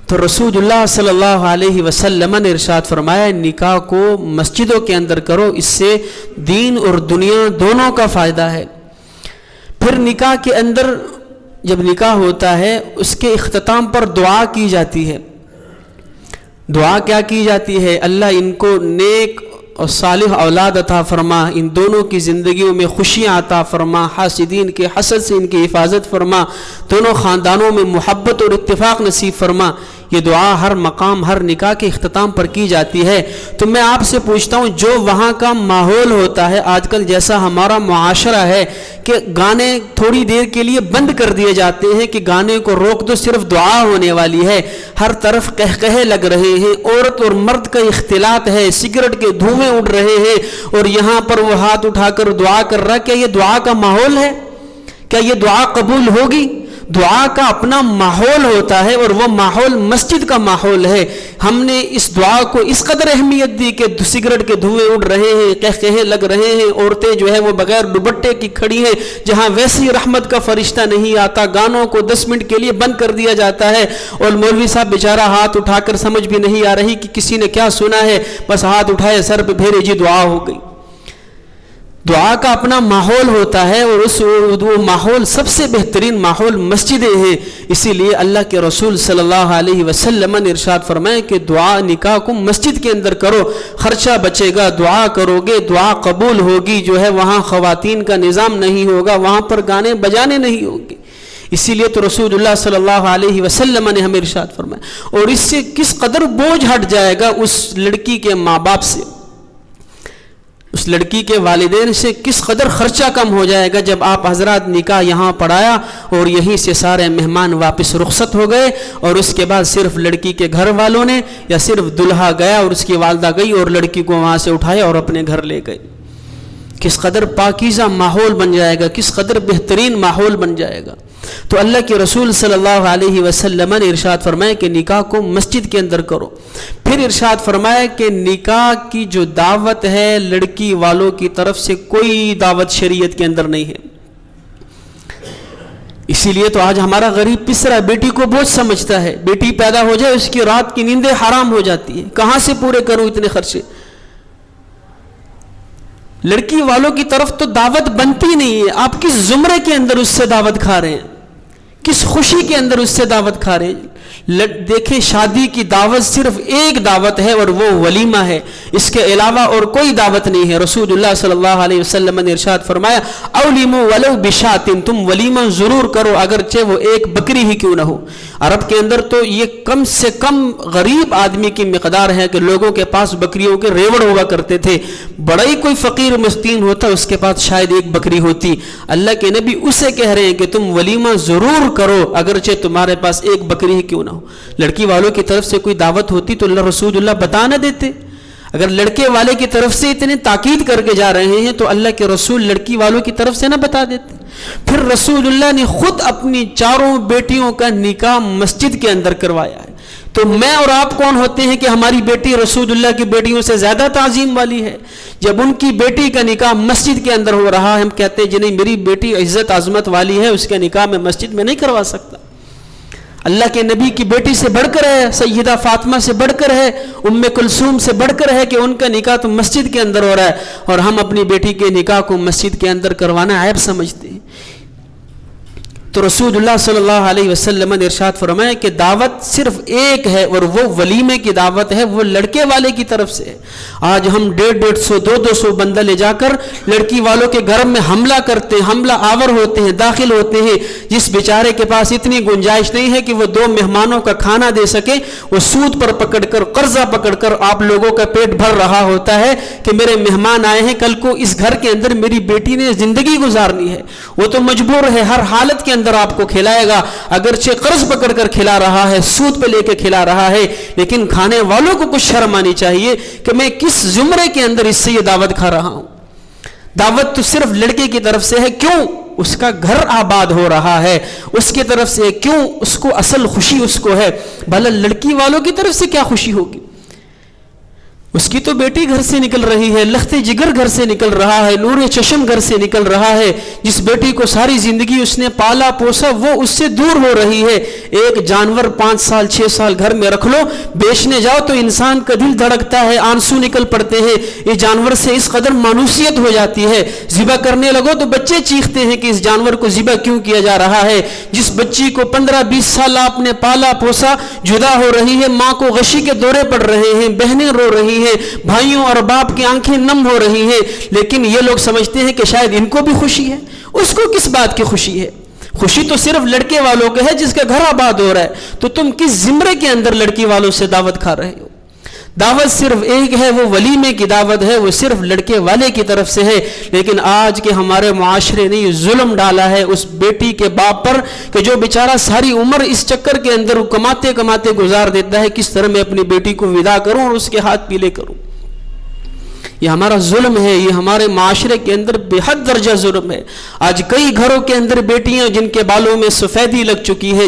تو رسول اللہ صلی اللہ علیہ وسلم نے ارشاد فرمایا نکاح کو مسجدوں کے اندر کرو، اس سے دین اور دنیا دونوں کا فائدہ ہے. پھر نکاح کے اندر جب نکاح ہوتا ہے اس کے اختتام پر دعا کی جاتی ہے. دعا کیا کی جاتی ہے؟ اللہ ان کو نیک اور صالح اولاد عطا فرما، ان دونوں کی زندگیوں میں خوشیاں عطا فرما، حاسدین کے حسد سے ان کی حفاظت فرما، دونوں خاندانوں میں محبت اور اتفاق نصیب فرما۔ یہ دعا ہر مقام، ہر نکاح کے اختتام پر کی جاتی ہے۔ تو میں آپ سے پوچھتا ہوں، جو وہاں کا ماحول ہوتا ہے، آج کل جیسا ہمارا معاشرہ ہے کہ گانے تھوڑی دیر کے لیے بند کر دیے جاتے ہیں کہ گانے کو روک دو، صرف دعا ہونے والی ہے، ہر طرف قہقہے لگ رہے ہیں، عورت اور مرد کا اختلاط ہے، سگریٹ کے دھوئیں اڑ رہے ہیں، اور یہاں پر وہ ہاتھ اٹھا کر دعا کر رہا ہے، کیا یہ دعا کا ماحول ہے؟ کیا یہ دعا قبول ہوگی؟ دعا کا اپنا ماحول ہوتا ہے، اور وہ ماحول مسجد کا ماحول ہے۔ ہم نے اس دعا کو اس قدر اہمیت دی کہ سگریٹ کے دھوئیں اڑ رہے ہیں، قہقہے لگ رہے ہیں، عورتیں جو ہے وہ بغیر دوپٹے کی کھڑی ہیں، جہاں ویسی رحمت کا فرشتہ نہیں آتا، گانوں کو 10 منٹ کے لیے بند کر دیا جاتا ہے، اور مولوی صاحب بیچارہ ہاتھ اٹھا کر سمجھ بھی نہیں آ رہی کہ کسی نے کیا سنا ہے، بس ہاتھ اٹھائے سر پہ پھیرے، جی دعا ہو گئی۔ دعا کا اپنا ماحول ہوتا ہے، اور وہ ماحول سب سے بہترین ماحول مسجدیں ہیں۔ اسی لیے اللہ کے رسول صلی اللہ علیہ وسلم نے ارشاد فرمایا کہ دعا نکاح کو مسجد کے اندر کرو، خرچہ بچے گا، دعا کرو گے، دعا قبول ہوگی۔ جو ہے وہاں خواتین کا نظام نہیں ہوگا، وہاں پر گانے بجانے نہیں ہوں گے۔ اسی لیے تو رسول اللہ صلی اللہ علیہ وسلم نے ہمیں ارشاد فرمایا۔ اور اس سے کس قدر بوجھ ہٹ جائے گا اس لڑکی کے ماں باپ سے، اس لڑکی کے والدین سے کس قدر خرچہ کم ہو جائے گا جب آپ حضرات نکاح یہاں پڑھایا اور یہیں سے سارے مہمان واپس رخصت ہو گئے، اور اس کے بعد صرف لڑکی کے گھر والوں نے یا صرف دلہا گیا اور اس کی والدہ گئی اور لڑکی کو وہاں سے اٹھایا اور اپنے گھر لے گئے۔ کس قدر پاکیزہ ماحول بن جائے گا، کس قدر بہترین ماحول بن جائے گا۔ تو اللہ کے رسول صلی اللہ علیہ وسلم نے ارشاد فرمایا کہ نکاح کو مسجد کے اندر کرو۔ پھر ارشاد فرمایا کہ نکاح کی جو دعوت ہے لڑکی والوں کی طرف سے کوئی دعوت شریعت کے اندر نہیں ہے۔ اسی لیے تو آج ہمارا غریب پسرا بیٹی کو بوجھ سمجھتا ہے، بیٹی پیدا ہو جائے اس کی رات کی نیندیں حرام ہو جاتی ہیں، کہاں سے پورے کروں اتنے خرچے۔ لڑکی والوں کی طرف تو دعوت بنتی نہیں ہے، آپ کس زمرے کے اندر اس سے دعوت کھا رہے ہیں، کس خوشی کے اندر اس سے دعوت کھا رہے ہیں۔ دیکھیں شادی کی دعوت صرف ایک دعوت ہے اور وہ ولیمہ ہے، اس کے علاوہ اور کوئی دعوت نہیں ہے۔ رسول اللہ صلی اللہ علیہ وسلم نے ارشاد فرمایا اولیموا ولو بشاۃ، تم ولیمہ ضرور کرو اگرچہ وہ ایک بکری ہی کیوں نہ ہو۔ عرب کے اندر تو یہ کم سے کم غریب آدمی کی مقدار ہے کہ لوگوں کے پاس بکریوں کے ریوڑ ہوا کرتے تھے، بڑا ہی کوئی فقیر مسکین ہوتا اس کے پاس شاید ایک بکری ہوتی۔ اللہ کے نبی اسے کہہ رہے ہیں کہ تم ولیمہ ضرور کرو اگرچہ تمہارے پاس ایک بکری ہی کیوں نہ ہو۔ لڑکی والوں کی طرف سے کوئی دعوت ہوتی تو اللہ رسول اللہ بتا نہ دیتے؟ اگر لڑکے والے کی طرف سے اتنے تاکید کر کے جا رہے ہیں تو اللہ کے رسول لڑکی والوں کی طرف سے نہ بتا دیتے؟ پھر رسول اللہ نے خود اپنی چاروں بیٹیوں کا نکاح مسجد کے اندر کروایا ہے، تو میں اور آپ کون ہوتے ہیں کہ ہماری بیٹی رسول اللہ کی بیٹیوں سے زیادہ تعظیم والی ہے؟ جب ان کی بیٹی کا نکاح مسجد کے اندر ہو رہا ہے ہم کہتے ہیں جی نہیں میری بیٹی عزت عظمت والی ہے، اس کا نکاح میں مسجد میں نہیں کروا سکتا۔ اللہ کے نبی کی بیٹی سے بڑھ کر ہے، سیدہ فاطمہ سے بڑھ کر ہے، ام کلثوم سے بڑھ کر ہے کہ ان کا نکاح تو مسجد کے اندر ہو رہا ہے، اور ہم اپنی بیٹی کے نکاح کو مسجد کے اندر کروانا عیب سمجھتے ہیں۔ تو رسول اللہ صلی اللہ علیہ وسلم نے ارشاد فرمایا کہ دعوت صرف ایک ہے اور وہ ولیمے کی دعوت ہے، وہ لڑکے والے کی طرف سے ہے۔ آج ہم 150 200 بندہ لے جا کر لڑکی والوں کے گھر میں حملہ کرتے ہیں، حملہ آور ہوتے ہیں، داخل ہوتے ہیں۔ جس بیچارے کے پاس اتنی گنجائش نہیں ہے کہ وہ 2 مہمانوں کا کھانا دے سکے، وہ سود پر پکڑ کر قرضہ پکڑ کر آپ لوگوں کا پیٹ بھر رہا ہوتا ہے کہ میرے مہمان آئے ہیں، کل کو اس گھر کے اندر میری بیٹی نے زندگی گزارنی ہے۔ وہ تو مجبور ہے ہر حالت کے اندر آپ کو کھلائے گا، اگرچہ قرض پکڑ کر کھلا رہا ہے، سود پہ لے کے کھلا رہا ہے، لیکن کھانے والوں کو کچھ شرم آنی چاہیے کہ میں کس زمرے کے اندر اس سے یہ دعوت کھا رہا ہوں۔ دعوت تو صرف لڑکے کی طرف سے ہے، کیوں؟ اس کا گھر آباد ہو رہا ہے، اس کی طرف سے کیوں؟ اس کو اصل خوشی اس کو ہے، بھلا لڑکی والوں کی طرف سے کیا خوشی ہوگی؟ اس کی تو بیٹی گھر سے نکل رہی ہے، لخت جگر گھر سے نکل رہا ہے، نور چشم گھر سے نکل رہا ہے، جس بیٹی کو ساری زندگی اس نے پالا پوسا وہ اس سے دور ہو رہی ہے۔ ایک جانور 5 سال 6 سال گھر میں رکھ لو، بیچنے جاؤ تو انسان کا دل دھڑکتا ہے، آنسو نکل پڑتے ہیں، یہ جانور سے اس قدر مانوسیت ہو جاتی ہے۔ ذبح کرنے لگو تو بچے چیختے ہیں کہ اس جانور کو ذبح کیوں کیا جا رہا ہے۔ جس بچی کو 15-20 سال آپ نے پالا پوسا جدا ہو رہی ہے، ماں کو غشی کے دورے پڑ رہے ہیں، بہنیں رو رہی ہیں، ہیں, بھائیوں اور باپ کی آنکھیں نم ہو رہی ہیں, لیکن یہ لوگ سمجھتے ہیں کہ شاید ان کو بھی خوشی ہے. اس کو کس بات کی خوشی ہے؟ خوشی تو صرف لڑکے والوں کو ہے جس کا گھر آباد ہو رہا ہے. تو تم کس زمرے کے اندر لڑکی والوں سے دعوت کھا رہے ہو؟ دعوت صرف ایک ہے, وہ ولیمے کی دعوت ہے, وہ صرف لڑکے والے کی طرف سے ہے. لیکن آج کے ہمارے معاشرے نے یہ ظلم ڈالا ہے اس بیٹی کے باپ پر کہ جو بیچارہ ساری عمر اس چکر کے اندر کماتے کماتے گزار دیتا ہے کس طرح میں اپنی بیٹی کو ودا کروں اور اس کے ہاتھ پیلے کروں. یہ ہمارا ظلم ہے, یہ ہمارے معاشرے کے اندر بے حد درجہ ظلم ہے. آج کئی گھروں کے اندر بیٹیاں جن کے بالوں میں سفیدی لگ چکی ہے,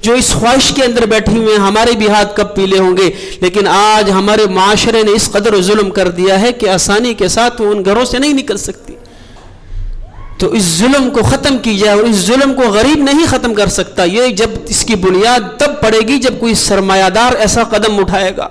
جو اس خواہش کے اندر بیٹھی ہوئے ہیں ہمارے بھی ہاتھ کب پیلے ہوں گے. لیکن آج ہمارے معاشرے نے اس قدر ظلم کر دیا ہے کہ آسانی کے ساتھ وہ ان گھروں سے نہیں نکل سکتی. تو اس ظلم کو ختم کی جائے, اور اس ظلم کو غریب نہیں ختم کر سکتا. یہ جب اس کی بنیاد تب پڑے گی جب کوئی سرمایہ دار ایسا قدم اٹھائے گا,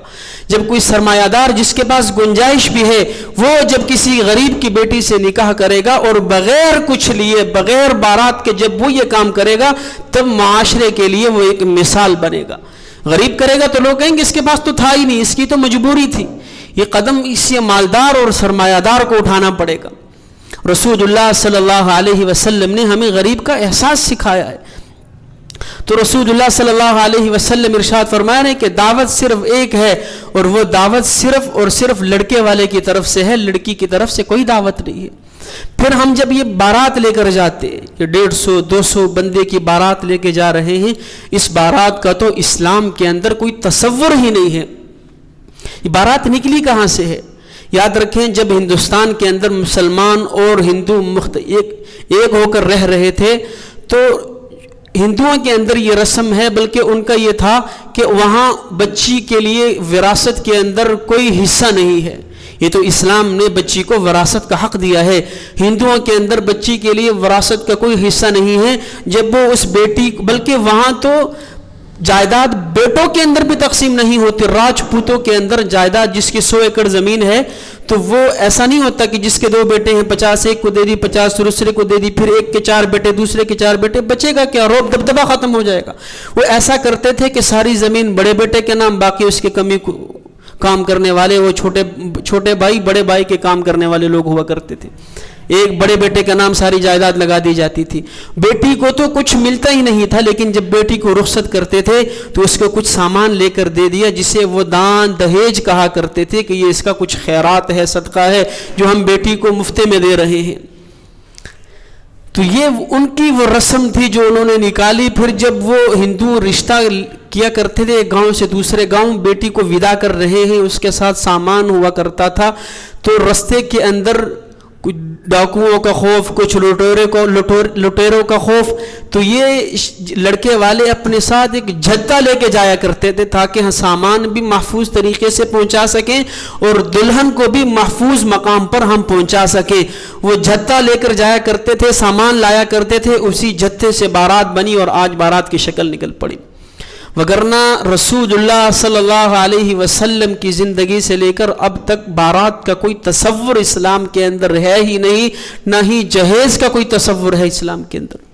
جب کوئی سرمایہ دار جس کے پاس گنجائش بھی ہے وہ جب کسی غریب کی بیٹی سے نکاح کرے گا اور بغیر کچھ لیے, بغیر بارات کے جب وہ یہ کام کرے گا تب معاشرے کے لیے وہ ایک مثال بنے گا. غریب کرے گا تو لوگ کہیں گے اس کے پاس تو تھا ہی نہیں, اس کی تو مجبوری تھی. یہ قدم اس مالدار اور سرمایہ دار کو اٹھانا پڑے گا. رسول اللہ صلی اللہ علیہ وسلم نے ہمیں غریب کا احساس سکھایا ہے. تو رسول اللہ صلی اللہ علیہ وسلم ارشاد فرمایا ہے کہ دعوت صرف ایک ہے, اور وہ دعوت صرف اور صرف لڑکے والے کی طرف سے ہے, لڑکی کی طرف سے کوئی دعوت نہیں ہے. پھر ہم جب یہ بارات لے کر جاتے ہیں, یہ 150-200 بندے کی بارات لے کے جا رہے ہیں, اس بارات کا تو اسلام کے اندر کوئی تصور ہی نہیں ہے. یہ بارات نکلی کہاں سے ہے؟ یاد رکھیں, جب ہندوستان کے اندر مسلمان اور ہندو ایک ہو کر رہ رہے تھے تو ہندوؤں کے اندر یہ رسم ہے, بلکہ ان کا یہ تھا کہ وہاں بچی کے لیے وراثت کے اندر کوئی حصہ نہیں ہے. یہ تو اسلام نے بچی کو وراثت کا حق دیا ہے. ہندوؤں کے اندر بچی کے لیے وراثت کا کوئی حصہ نہیں ہے. جب وہ اس بیٹی, بلکہ وہاں تو جائیداد بیٹوں کے اندر بھی تقسیم نہیں ہوتی. راجپوتوں کے اندر جائیداد جس کی 100 ایکڑ زمین ہے تو وہ ایسا نہیں ہوتا کہ جس کے 2 بیٹے ہیں 50 ایک کو دے دی, 50 دوسرے کو دے دی, پھر ایک کے 4 بیٹے دوسرے کے 4 بیٹے, بچے گا کیا؟ روب دبدبہ ختم ہو جائے گا. وہ ایسا کرتے تھے کہ ساری زمین بڑے بیٹے کے نام, باقی اس کے کمی کام کرنے والے وہ چھوٹے بھائی بڑے بھائی کے کام کرنے والے لوگ ہوا کرتے تھے. ایک بڑے بیٹے کا نام ساری جائیداد لگا دی جاتی تھی. بیٹی کو تو کچھ ملتا ہی نہیں تھا, لیکن جب بیٹی کو رخصت کرتے تھے تو اس کو کچھ سامان لے کر دے دیا, جسے وہ دان دہیج کہا کرتے تھے کہ یہ اس کا کچھ خیرات ہے, صدقہ ہے جو ہم بیٹی کو مفتے میں دے رہے ہیں. تو یہ ان کی وہ رسم تھی جو انہوں نے نکالی. پھر جب وہ ہندو رشتہ کیا کرتے تھے ایک گاؤں سے دوسرے گاؤں, بیٹی کو ودا کر رہے ہیں, اس کے ساتھ سامان ہوا کرتا تھا, تو رستے کے اندر کچھ ڈاکوؤں کا خوف, کچھ لٹیروں کا خوف. تو یہ لڑکے والے اپنے ساتھ ایک جھتا لے کے جایا کرتے تھے تاکہ سامان بھی محفوظ طریقے سے پہنچا سکیں اور دلہن کو بھی محفوظ مقام پر ہم پہنچا سکیں. وہ جھتا لے کر جایا کرتے تھے, سامان لایا کرتے تھے, اسی جھتے سے بارات بنی اور آج بارات کی شکل نکل پڑی. وگرنہ رسول اللہ صلی اللہ علیہ وسلم کی زندگی سے لے کر اب تک بارات کا کوئی تصور اسلام کے اندر ہے ہی نہیں, نہ ہی جہیز کا کوئی تصور ہے اسلام کے اندر.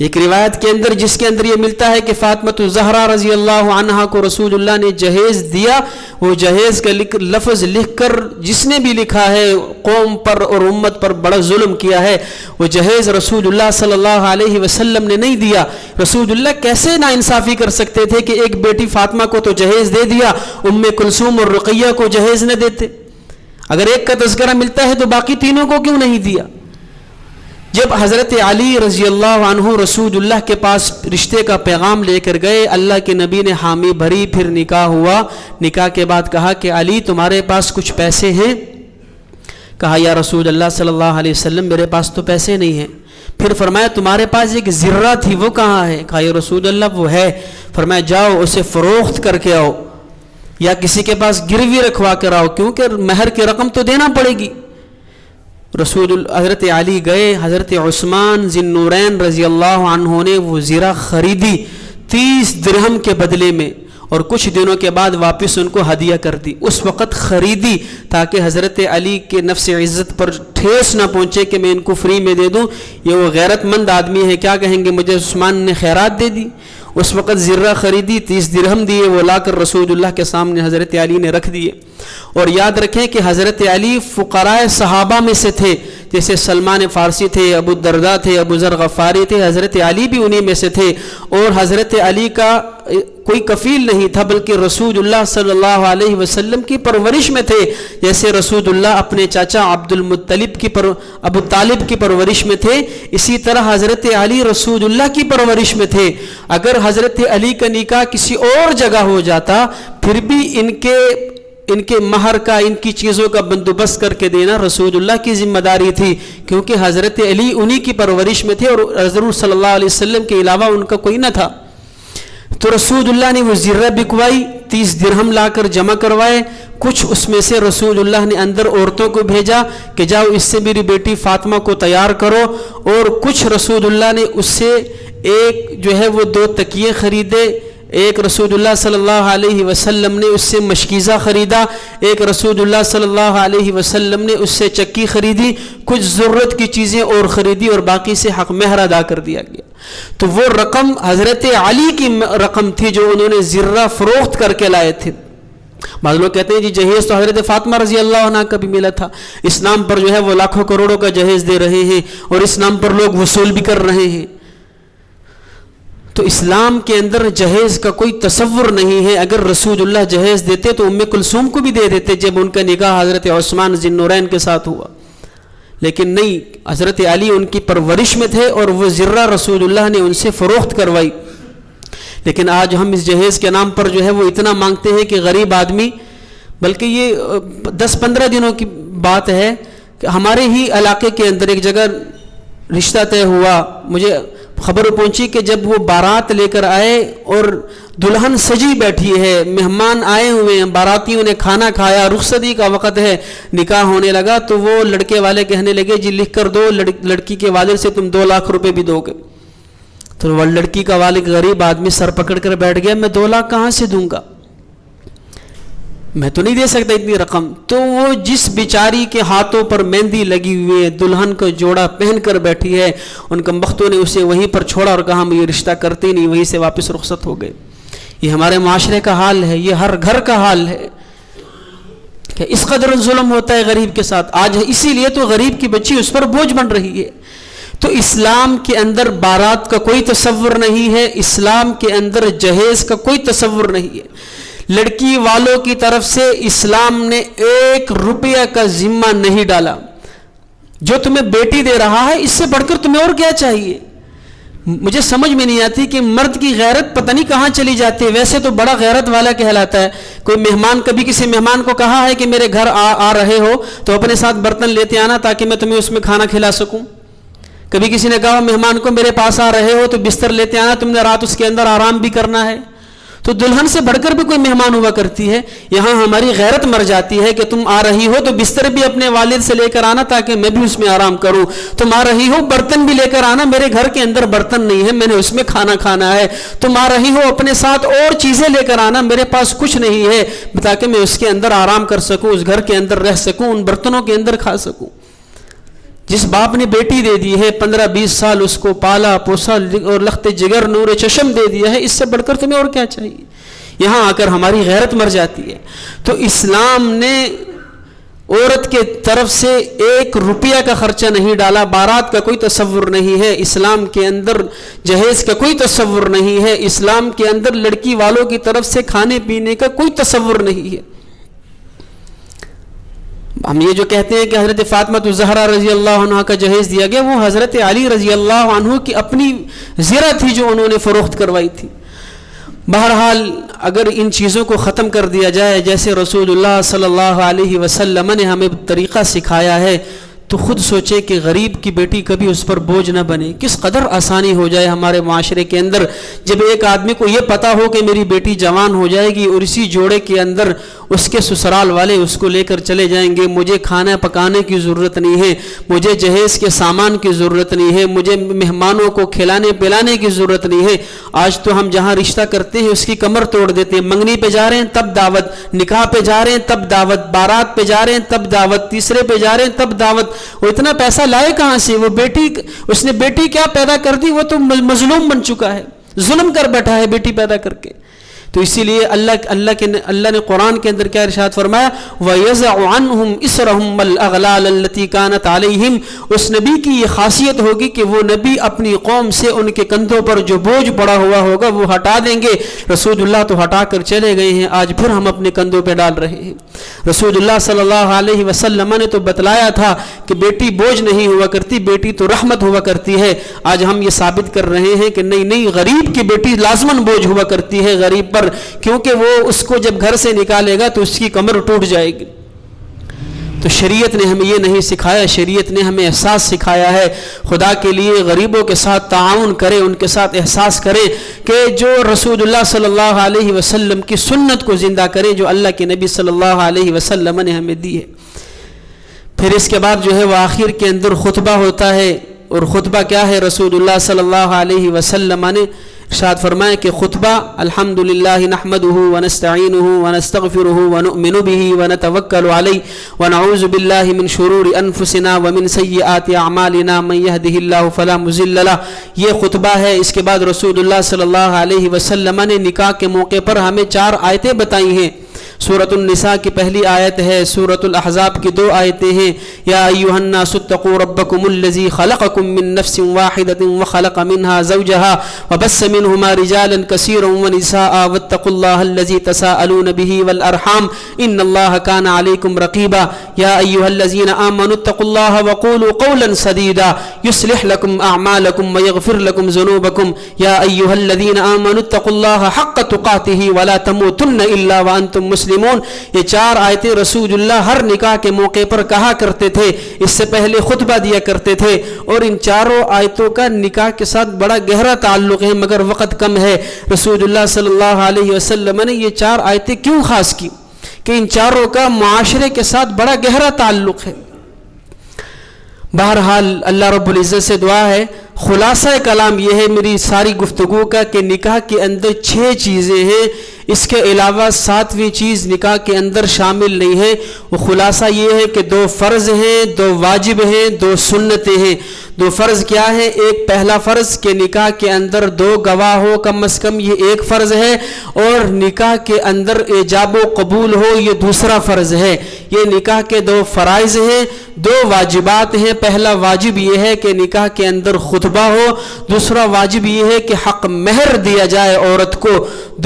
ایک روایت کے اندر جس کے اندر یہ ملتا ہے کہ فاطمہ الزہرا رضی اللہ عنہا کو رسول اللہ نے جہیز دیا, وہ جہیز کا لفظ لکھ کر جس نے بھی لکھا ہے قوم پر اور امت پر بڑا ظلم کیا ہے. وہ جہیز رسول اللہ صلی اللہ علیہ وسلم نے نہیں دیا. رسول اللہ کیسے ناانصافی کر سکتے تھے کہ ایک بیٹی فاطمہ کو تو جہیز دے دیا, ام کلثوم اور رقیہ کو جہیز نہ دیتے؟ اگر ایک کا تذکرہ ملتا ہے تو باقی تینوں کو کیوں نہیں دیا؟ جب حضرت علی رضی اللہ عنہ رسول اللہ کے پاس رشتے کا پیغام لے کر گئے, اللہ کے نبی نے حامی بھری, پھر نکاح ہوا. نکاح کے بعد کہا کہ علی تمہارے پاس کچھ پیسے ہیں؟ کہا یا رسول اللہ صلی اللہ علیہ وسلم میرے پاس تو پیسے نہیں ہیں. پھر فرمایا تمہارے پاس ایک زرہ تھی وہ کہاں ہے؟ کہا یا رسول اللہ وہ ہے. فرمایا جاؤ اسے فروخت کر کے آؤ یا کسی کے پاس گروی رکھوا کر آؤ, کیونکہ مہر کی رقم تو دینا پڑے گی. حضرت علی گئے, حضرت عثمان ذی النورین رضی اللہ عنہ نے وہ زرہ خریدی 30 درہم کے بدلے میں, اور کچھ دنوں کے بعد واپس ان کو ہدیہ کر دی. اس وقت خریدی تاکہ حضرت علی کے نفس عزت پر ٹھیس نہ پہنچے کہ میں ان کو فری میں دے دوں, یہ وہ غیرت مند آدمی ہے, کیا کہیں گے مجھے عثمان نے خیرات دے دی. اس وقت زرہ خریدی، 30 درہم دیے، وہ لا کر رسول اللہ کے سامنے حضرت علی نے رکھ دیے۔ اور یاد رکھیں کہ حضرت علی فقراء صحابہ میں سے تھے، جیسے سلمان فارسی تھے، ابو الدرداء تھے، ابو ذر غفاری تھے، حضرت علی بھی انہی میں سے تھے۔ اور حضرت علی کا کوئی کفیل نہیں تھا، بلکہ رسول اللہ صلی اللہ علیہ وسلم کی پرورش میں تھے، جیسے رسول اللہ اپنے چاچا عبد المطلب ابو طالب کی پرورش میں تھے، اسی طرح حضرت علی رسول اللہ کی پرورش میں تھے۔ اگر حضرت علی کا نکاح کسی اور جگہ ہو جاتا پھر بھی ان کے مہر کا، ان کی چیزوں کا بندوبست کر کے دینا رسول اللہ کی ذمہ داری تھی، کیونکہ حضرت علی انہی کی پرورش میں تھے اور حضور صلی اللہ علیہ وسلم کے علاوہ ان کا کوئی نہ تھا۔ تو رسول اللہ نے وہ زرہ بکوائی، 30 درہم لا کر جمع کروائے، کچھ اس میں سے رسول اللہ نے اندر عورتوں کو بھیجا کہ جاؤ اس سے میری بیٹی فاطمہ کو تیار کرو، اور کچھ رسول اللہ نے اس سے ایک جو ہے وہ 2 تکیے خریدے، ایک رسول اللہ صلی اللہ علیہ وسلم نے اس سے مشکیزہ خریدا، ایک رسول اللہ صلی اللہ علیہ وسلم نے اس سے چکی خریدی، کچھ ضرورت کی چیزیں اور خریدی، اور باقی سے حق مہر ادا کر دیا گیا۔ تو وہ رقم حضرت علی کی رقم تھی جو انہوں نے زرہ فروخت کر کے لائے تھے۔ بعض لوگ کہتے ہیں جی جہیز تو حضرت فاطمہ رضی اللہ عنہ کا بھی ملا تھا، اس نام پر جو ہے وہ لاکھوں کروڑوں کا جہیز دے رہے ہیں اور اس نام پر لوگ وصول بھی کر رہے ہیں۔ تو اسلام کے اندر جہیز کا کوئی تصور نہیں ہے۔ اگر رسول اللہ جہیز دیتے تو ام کلثوم کو بھی دے دیتے جب ان کا نکاح حضرت عثمان ذی النورین کے ساتھ ہوا، لیکن نہیں، حضرت علی ان کی پرورش میں تھے اور وہ زرہ رسول اللہ نے ان سے فروخت کروائی۔ لیکن آج ہم اس جہیز کے نام پر جو ہے وہ اتنا مانگتے ہیں کہ غریب آدمی، بلکہ یہ 10-15 دنوں کی بات ہے کہ ہمارے ہی علاقے کے اندر ایک جگہ رشتہ طے ہوا، مجھے خبر پہنچی کہ جب وہ بارات لے کر آئے اور دلہن سجی بیٹھی ہے، مہمان آئے ہوئے ہیں، باراتیوں نے کھانا کھایا، رخصتی کا وقت ہے، نکاح ہونے لگا، تو وہ لڑکے والے کہنے لگے جی لکھ کر دو، لڑکی کے والد سے تم 2 لاکھ روپے بھی دو گے۔ تو وہ لڑکی کا والد غریب آدمی سر پکڑ کر بیٹھ گیا، میں 2 لاکھ کہاں سے دوں گا، میں تو نہیں دے سکتا اتنی رقم۔ تو وہ جس بیچاری کے ہاتھوں پر مہندی لگی ہوئی ہے، دلہن کو جوڑا پہن کر بیٹھی ہے، ان کمبختوں نے اسے وہیں پر چھوڑا اور کہا ہم یہ رشتہ کرتے نہیں، وہیں سے واپس رخصت ہو گئے۔ یہ ہمارے معاشرے کا حال ہے، یہ ہر گھر کا حال ہے کہ اس قدر ظلم ہوتا ہے غریب کے ساتھ۔ آج اسی لیے تو غریب کی بچی اس پر بوجھ بن رہی ہے۔ تو اسلام کے اندر بارات کا کوئی تصور نہیں ہے، اسلام کے اندر جہیز کا کوئی تصور نہیں ہے۔ لڑکی والوں کی طرف سے اسلام نے 1 روپیہ کا ذمہ نہیں ڈالا۔ جو تمہیں بیٹی دے رہا ہے اس سے بڑھ کر تمہیں اور کیا چاہیے؟ مجھے سمجھ میں نہیں آتی کہ مرد کی غیرت پتہ نہیں کہاں چلی جاتی ہے۔ ویسے تو بڑا غیرت والا کہلاتا ہے۔ کوئی مہمان، کبھی کسی مہمان کو کہا ہے کہ میرے گھر آ رہے ہو تو اپنے ساتھ برتن لیتے آنا تاکہ میں تمہیں اس میں کھانا کھلا سکوں؟ کبھی کسی نے کہا مہمان کو میرے پاس آ رہے ہو تو بستر لیتے آنا، تم نے رات اس کے اندر آرام بھی کرنا ہے۔ تو دلہن سے بڑھ کر بھی کوئی مہمان ہوا کرتی ہے۔ یہاں ہماری غیرت مر جاتی ہے کہ تم آ رہی ہو تو بستر بھی اپنے والد سے لے کر آنا تاکہ میں بھی اس میں آرام کروں، تم آ رہی ہو برتن بھی لے کر آنا، میرے گھر کے اندر برتن نہیں ہے، میں نے اس میں کھانا کھانا ہے، تم آ رہی ہو اپنے ساتھ اور چیزیں لے کر آنا، میرے پاس کچھ نہیں ہے تاکہ میں اس کے اندر آرام کر سکوں، اس گھر کے اندر رہ سکوں، ان برتنوں کے اندر کھا سکوں۔ جس باپ نے بیٹی دے دی ہے، 15-20 سال اس کو پالا پوسا اور لخت جگر نور چشم دے دیا ہے، اس سے بڑھ کر تمہیں اور کیا چاہیے؟ یہاں آ کر ہماری غیرت مر جاتی ہے۔ تو اسلام نے عورت کے طرف سے 1 روپیہ کا خرچہ نہیں ڈالا، بارات کا کوئی تصور نہیں ہے، اسلام کے اندر جہیز کا کوئی تصور نہیں ہے، اسلام کے اندر لڑکی والوں کی طرف سے کھانے پینے کا کوئی تصور نہیں ہے۔ ہم یہ جو کہتے ہیں کہ حضرت فاطمہ الزہرا رضی اللہ عنہ کا جہیز دیا گیا، وہ حضرت علی رضی اللہ عنہ کی اپنی زرہ تھی جو انہوں نے فروخت کروائی تھی۔ بہرحال اگر ان چیزوں کو ختم کر دیا جائے جیسے رسول اللہ صلی اللہ علیہ وسلم نے ہمیں طریقہ سکھایا ہے، تو خود سوچے کہ غریب کی بیٹی کبھی اس پر بوجھ نہ بنے، کس قدر آسانی ہو جائے ہمارے معاشرے کے اندر جب ایک آدمی کو یہ پتا ہو کہ میری بیٹی جوان ہو جائے گی اور اسی جوڑے کے اندر اس کے سسرال والے اس کو لے کر چلے جائیں گے، مجھے کھانا پکانے کی ضرورت نہیں ہے، مجھے جہیز کے سامان کی ضرورت نہیں ہے، مجھے مہمانوں کو کھلانے پلانے کی ضرورت نہیں ہے۔ آج تو ہم جہاں رشتہ کرتے ہیں اس کی کمر توڑ دیتے ہیں، منگنی پہ جا رہے ہیں تب دعوت، نکاح پہ جا رہے ہیں تب دعوت، بارات پہ جا رہے ہیں تب دعوت، تیسرے پہ جا رہے ہیں تب دعوت۔ وہ اتنا پیسہ لائے کہاں سے؟ وہ بیٹی، اس نے بیٹی کیا پیدا کر دی، وہ تو مظلوم بن چکا ہے۔ ظلم کر بیٹھا ہے بیٹی پیدا کر کے. تو اسی لیے اللہ نے قرآن کے اندر کیا ارشاد فرمایا, وَيَزَعُ عَنْهُمْ إِسْرَهُمْ وَالْأَغْلَالَ الَّتِي كَانَتْ عَلَيْهِمْ. اس نبی کی یہ خاصیت ہوگی کہ وہ نبی اپنی قوم سے ان کے کندھوں پر جو بوجھ پڑا ہوا ہوگا وہ ہٹا دیں گے. رسول اللہ تو ہٹا کر چلے گئے ہیں, آج پھر ہم اپنے کندھوں پہ ڈال رہے ہیں. رسول اللہ صلی اللہ علیہ وسلم نے تو بتلایا تھا کہ بیٹی بوجھ نہیں ہوا کرتی, بیٹی تو رحمت ہوا کرتی ہے. آج ہم یہ ثابت کر رہے ہیں کہ نہیں, غریب کی بیٹی لازماً بوجھ ہوا کرتی ہے غریب پر, کیونکہ وہ اس کو جب گھر سے نکالے گا تو اس کی کمر ٹوٹ جائے گی. تو شریعت نے ہمیں یہ نہیں سکھایا, شریعت نے ہمیں احساس سکھایا ہے. خدا کے لیے غریبوں کے ساتھ تعاون کریں, ان کے ساتھ احساس کریں کہ جو رسول اللہ صلی اللہ علیہ وسلم کی سنت کو زندہ کریں جو اللہ کے نبی صلی اللہ علیہ وسلم نے ہمیں دی ہے. پھر اس کے بعد جو ہے وہ آخر کے اندر خطبہ ہوتا ہے, اور خطبہ کیا ہے؟ رسول اللہ صلی اللہ علیہ وسلم نے ارشاد فرمایا کہ خطبہ الحمدللہ نحمده ونستعینه ونستغفره ونؤمن به ونتوکل علیہ ونعوذ باللہ من شرور انفسنا ومن سیئات اعمالنا من يهده اللہ فلا مضل له. یہ خطبہ ہے. اس کے بعد رسول اللہ صلی اللہ علیہ وسلم نے نکاح کے موقع پر ہمیں 4 آیتیں بتائی ہیں. سورۃ النساء کی پہلی آیت ہے, سورۃ الاحزاب کی 2 آیتیں ہیں. یا ایھا الناس اتقوا ربکم الذی خلقکم من نفس واحدۃ وخلق منها زوجها وبث منهما رجالا كثيرا ونساء واتقوا الله الذي تساءلون به والارحام ان الله كان عليكم رقيبا. يا ايها الذين امنوا اتقوا الله وقولوا قولا سديدا يصلح لكم اعمالكم ويغفر لكم ذنوبكم. يا ايها الذين امنوا اتقوا الله حق تقاته ولا تموتن الا وانتم مسلمون. یہ 4 آیتیں رسول اللہ ہر نکاح کے موقع پر کہا کرتے تھے, اس سے پہلے خطبہ دیا کرتے تھے. اور ان 4 آیتوں کا نکاح کے ساتھ بڑا گہرا تعلق ہے, مگر وقت کم ہے. رسول اللہ صلی اللہ علیہ وسلم نے یہ 4 آیتیں کیوں خاص کی کہ ان 4 کا معاشرے کے ساتھ بڑا گہرا تعلق ہے. بہرحال اللہ رب العزت سے دعا ہے, خلاصہ کلام یہ ہے میری ساری گفتگو کا کہ نکاح کے اندر 6 چیزیں ہیں, اس کے علاوہ 7ویں چیز نکاح کے اندر شامل نہیں ہے. وہ خلاصہ یہ ہے کہ 2 فرض ہیں, 2 واجب ہیں, 2 سنتیں ہیں. 2 فرض کیا ہے؟ ایک پہلا فرض کہ نکاح کے اندر 2 گواہ ہو کم از کم, یہ ایک فرض ہے. اور نکاح کے اندر ایجاب و قبول ہو, یہ دوسرا فرض ہے. یہ نکاح کے 2 فرائض ہیں, 2 واجبات ہیں. پہلا واجب یہ ہے کہ نکاح کے اندر خطبہ ہو, دوسرا واجب یہ ہے کہ حق مہر دیا جائے عورت کو.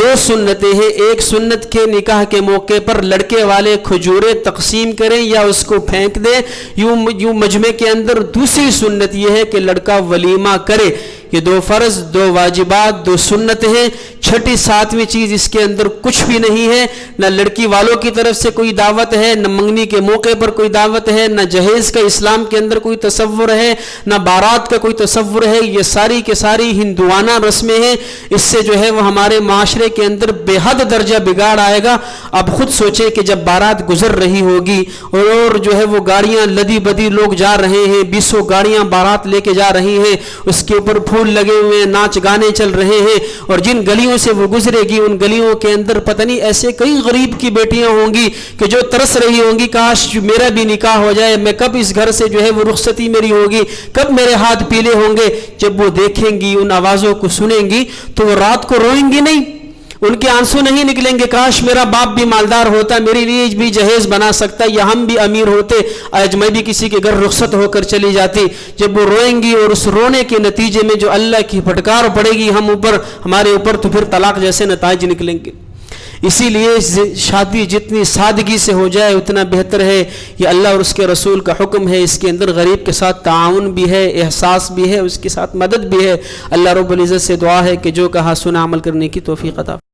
2 سنتیں ہیں. ایک سنت کے نکاح کے موقع پر لڑکے والے کھجوریں تقسیم کریں یا اس کو پھینک دیں, یوں مجمع کے اندر. دوسری سنت یہ ہے کہ لڑکا ولیمہ کرے. یہ 2 فرض, 2 واجبات, 2 سنت ہیں. چھٹی 7ویں چیز اس کے اندر کچھ بھی نہیں ہے. نہ لڑکی والوں کی طرف سے کوئی دعوت ہے, نہ منگنی کے موقع پر کوئی دعوت ہے, نہ جہیز کا اسلام کے اندر کوئی تصور ہے, نہ بارات کا کوئی تصور ہے. یہ ساری کے ساری ہندوانہ رسمیں ہیں. اس سے جو ہے وہ ہمارے معاشرے کے اندر بے حد درجہ بگاڑ آئے گا. اب خود سوچیں کہ جب بارات گزر رہی ہوگی اور جو ہے وہ گاڑیاں لدی بدی لوگ جا رہے ہیں, 20 گاڑیاں بارات لے کے جا رہی ہیں, اس کے اوپر پھول لگے ہوئے ہیں, ناچ گانے چل رہے ہیں, اور جن گلیوں سے وہ گزرے گی ان گلیوں کے اندر پتہ نہیں ایسے کئی غریب کی بیٹیاں ہوں گی کہ جو ترس رہی ہوں گی کاش میرا بھی نکاح ہو جائے, میں کب اس گھر سے جو ہے وہ رخصتی میری ہوگی, کب میرے ہاتھ پیلے ہوں گے. جب وہ دیکھیں گی, ان آوازوں کو سنیں گی, تو وہ رات کو روئیں گی نہیں, ان کے آنسو نہیں نکلیں گے کاش میرا باپ بھی مالدار ہوتا, میرے لیے بھی جہیز بنا سکتا, یا ہم بھی امیر ہوتے, آج میں بھی کسی کے گھر رخصت ہو کر چلی جاتی. جب وہ روئیں گی اور اس رونے کے نتیجے میں جو اللہ کی پھٹکار پڑے گی ہمارے اوپر, تو پھر طلاق جیسے نتائج نکلیں گے. اسی لیے شادی جتنی سادگی سے ہو جائے اتنا بہتر ہے. یہ اللہ اور اس کے رسول کا حکم ہے. اس کے اندر غریب کے ساتھ تعاون بھی ہے, احساس بھی ہے, اس کے ساتھ مدد بھی ہے. اللہ رب العزت سے دعا ہے کہ جو کہا سنا عمل کرنے کی توفیق عطا